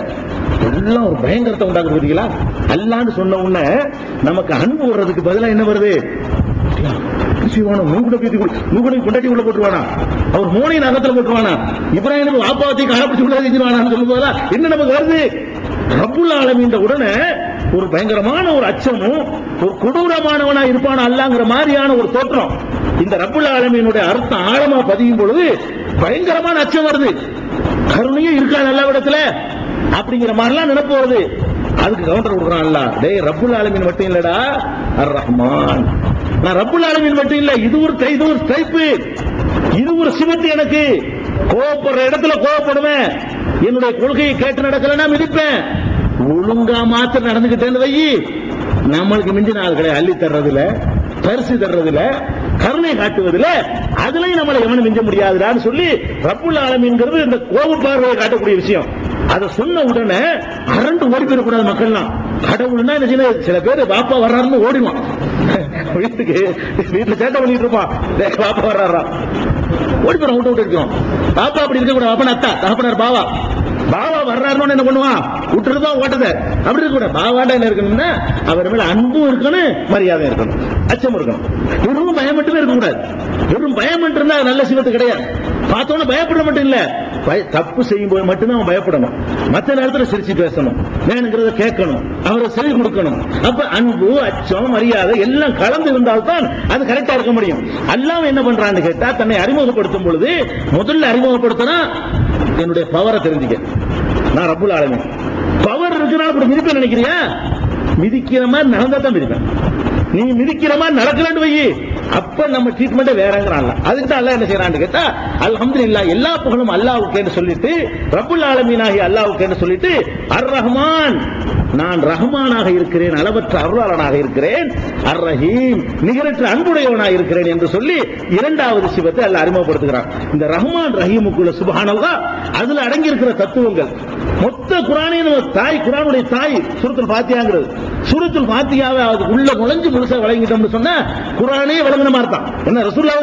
எல்லாம் ஒரு பயங்கரத்தை உண்டாக்குது. பார்த்தீங்களா? அல்லான்னு சொன்ன உடனே நமக்கு அன்பு வர்றதுக்கு பதிலாக என்ன வருது? கொண்டாட்டி உள்ள போட்டுருவானா? அவர் மோனை நகத்துல போட்டுருவானா? இப்ராஹிம் வாப்பாவத்தை காலப்பிடிச்சு உள்ள செஞ்சிருவானான்னு சொல்லும் போதெல்லாம் என்ன நமக்கு வருது? ரப்புல் ஆலமீன் உடனே ஒரு பயங்கரமான ஒரு அச்சமும் ஒரு கொடூரமானவனா இருப்பான அல்லாங்கிற மாதிரியான ஒரு தோற்றம். இந்த ரப்புல் ஆலமீனுடைய அர்த்தம் ஆழமா பதியும் பொழுது பயங்கரமான அச்சம் வருது. கருணையும் இருக்காது அல்லாஹ்விடத்துல அப்படிங்கிற மாதிரிலாம் நினைப்பு வருது. அதுக்கு கவுண்டர் கொடுக்குறான் அல்லாஹ். டேய், ரப்புல் ஆலமீன் மட்டும் இல்லடா, அர் ரஹ்மான். நான் ரப்புல் ஆலமீன் மட்டும் இல்ல, இது ஒரு டைப், இது ஒரு சிவத்து. எனக்கு கோபப்படுற இடத்துல கோபப்படுவேன், என்னுடைய கொள்கையை கேட்டு நடக்கலன்னா மிதிப்பேன். ஒழுங்கா மாத்திரம் நடந்துகிட்டேன்னு வை, நம்மளுக்கு மிஞ்சின ஆள் கிடையாது. அள்ளி தர்றதுல, பரிசு தர்றதுல, கருணை காட்டுவதில் அதுலயும் நம்மளை எவனும் மிஞ்ச முடியாதுடான்னு சொல்லி ரப்புல் ஆலமீன்ங்கிறது இந்த கோப பார்வையை காட்டக்கூடிய விஷயம். அதை சொன்ன உடனே அரண்டு ஓடி போயிடக்கூடாது மக்கள்லாம். கடவுள்னா என்ன? சில பேர் பாப்பா வர்றாருன்னு ஓடிவான். வீட்டுல சேட்டை பண்ணிட்டு இருப்பான், பாப்பா வர்றாரா ஓடி போறான், விட்டு இருக்கிறோம். பாப்பா அப்படி இருக்க கூடாது. அப்பன அத்தா, தகப்பனார் பாவா, பாவா வர்றாருன்னு என்ன பண்ணுவான்? விட்டுருதான் ஓட்டத. அப்படி இருக்க கூடாது. பாவாண்டா என்ன இருக்கணும்னா அவர் மேல அன்பும் இருக்கணும், மரியாதை இருக்கணும், அச்சம் இருக்கணும். வெறும் பயம் மட்டுமே இருக்கக்கூடாது. வெறும் பயம் மட்டும் இருந்தா நல்ல சிவத்து கிடையாது. பார்த்தோன்னு பயப்பட மட்டும் இல்ல, தப்பு செய்யும் போது மட்டும்தான் அவன் பயப்படணும். மற்ற நேரத்தில் சிரிச்சு பேசணும், வேணுங்கிறத கேட்கணும், அவரை செவி கொடுக்கணும். அப்ப அன்பு, அச்சம், மரியாதை எல்லாம் கலந்து இருந்தால்தான் அது கரெக்டா இருக்க முடியும். அல்லாஹ் என்ன பண்றான்னு கேட்டா, தன்னை அறிமுகப்படுத்தும் பொழுது முதல்ல அறிமுகப்படுத்தினா என்னுடைய பவரை தெரிஞ்சுக்க. நான் ரப்புல் ஆலமீன், பவர் இருக்கிறனால இப்படி மிதிப்பேன் நினைக்கிறியா? மிதிக்கிற மாதிரி நடந்தா தான் மிதிப்பேன். நீ மிதிக்கிற மாதிரி நடக்கலன்னு வை, அப்ப நம்ம ட்ரீட்மெண்ட் வேறங்கிறான். அதுக்கு தான் அல்லாஹ் என்ன செய்யறான்னு கேட்டா, அல்ஹம்துலில்லாஹ், எல்லா புகழும் அல்லாஹ்வுக்கு சொல்லிட்டு, ரப்புல் ஆலமீனாகி அல்லாஹ்வுக்கு சொல்லிட்டு, அர் ரஹ்மான், நான் ரஹ்மானாக இருக்கிறேன், அளவற்ற அருளாளனாக இருக்கிறேன், அர் ரஹீம், நிகரற்ற அன்புடையவனாக இருக்கிறேன் என்று சொல்லி இரண்டாவது சிவத்தை அல்லாஹ் அறிமுகப்படுத்துகிறான். இந்த ரஹ்மான் ரஹீமுக்குள்ள சுப்ஹானல்லாஹ் அதுல அடங்கி இருக்கிற தத்துவங்கள் மொத்த குர்ஆனின் தாய், குர்ஆனுடைய தாய் சூரத்துல் ஃபாத்திஹாங்கிறது. சூரத்துல் ஃபாத்திஹாவை அதுக்கு உள்ள நுழைஞ்சு முழுசா வழங்கிட்டோம்னு சொன்னா குர்ஆனே வழங்கின மாதிரி தான். என்ன ரசூலுல்லாஹ்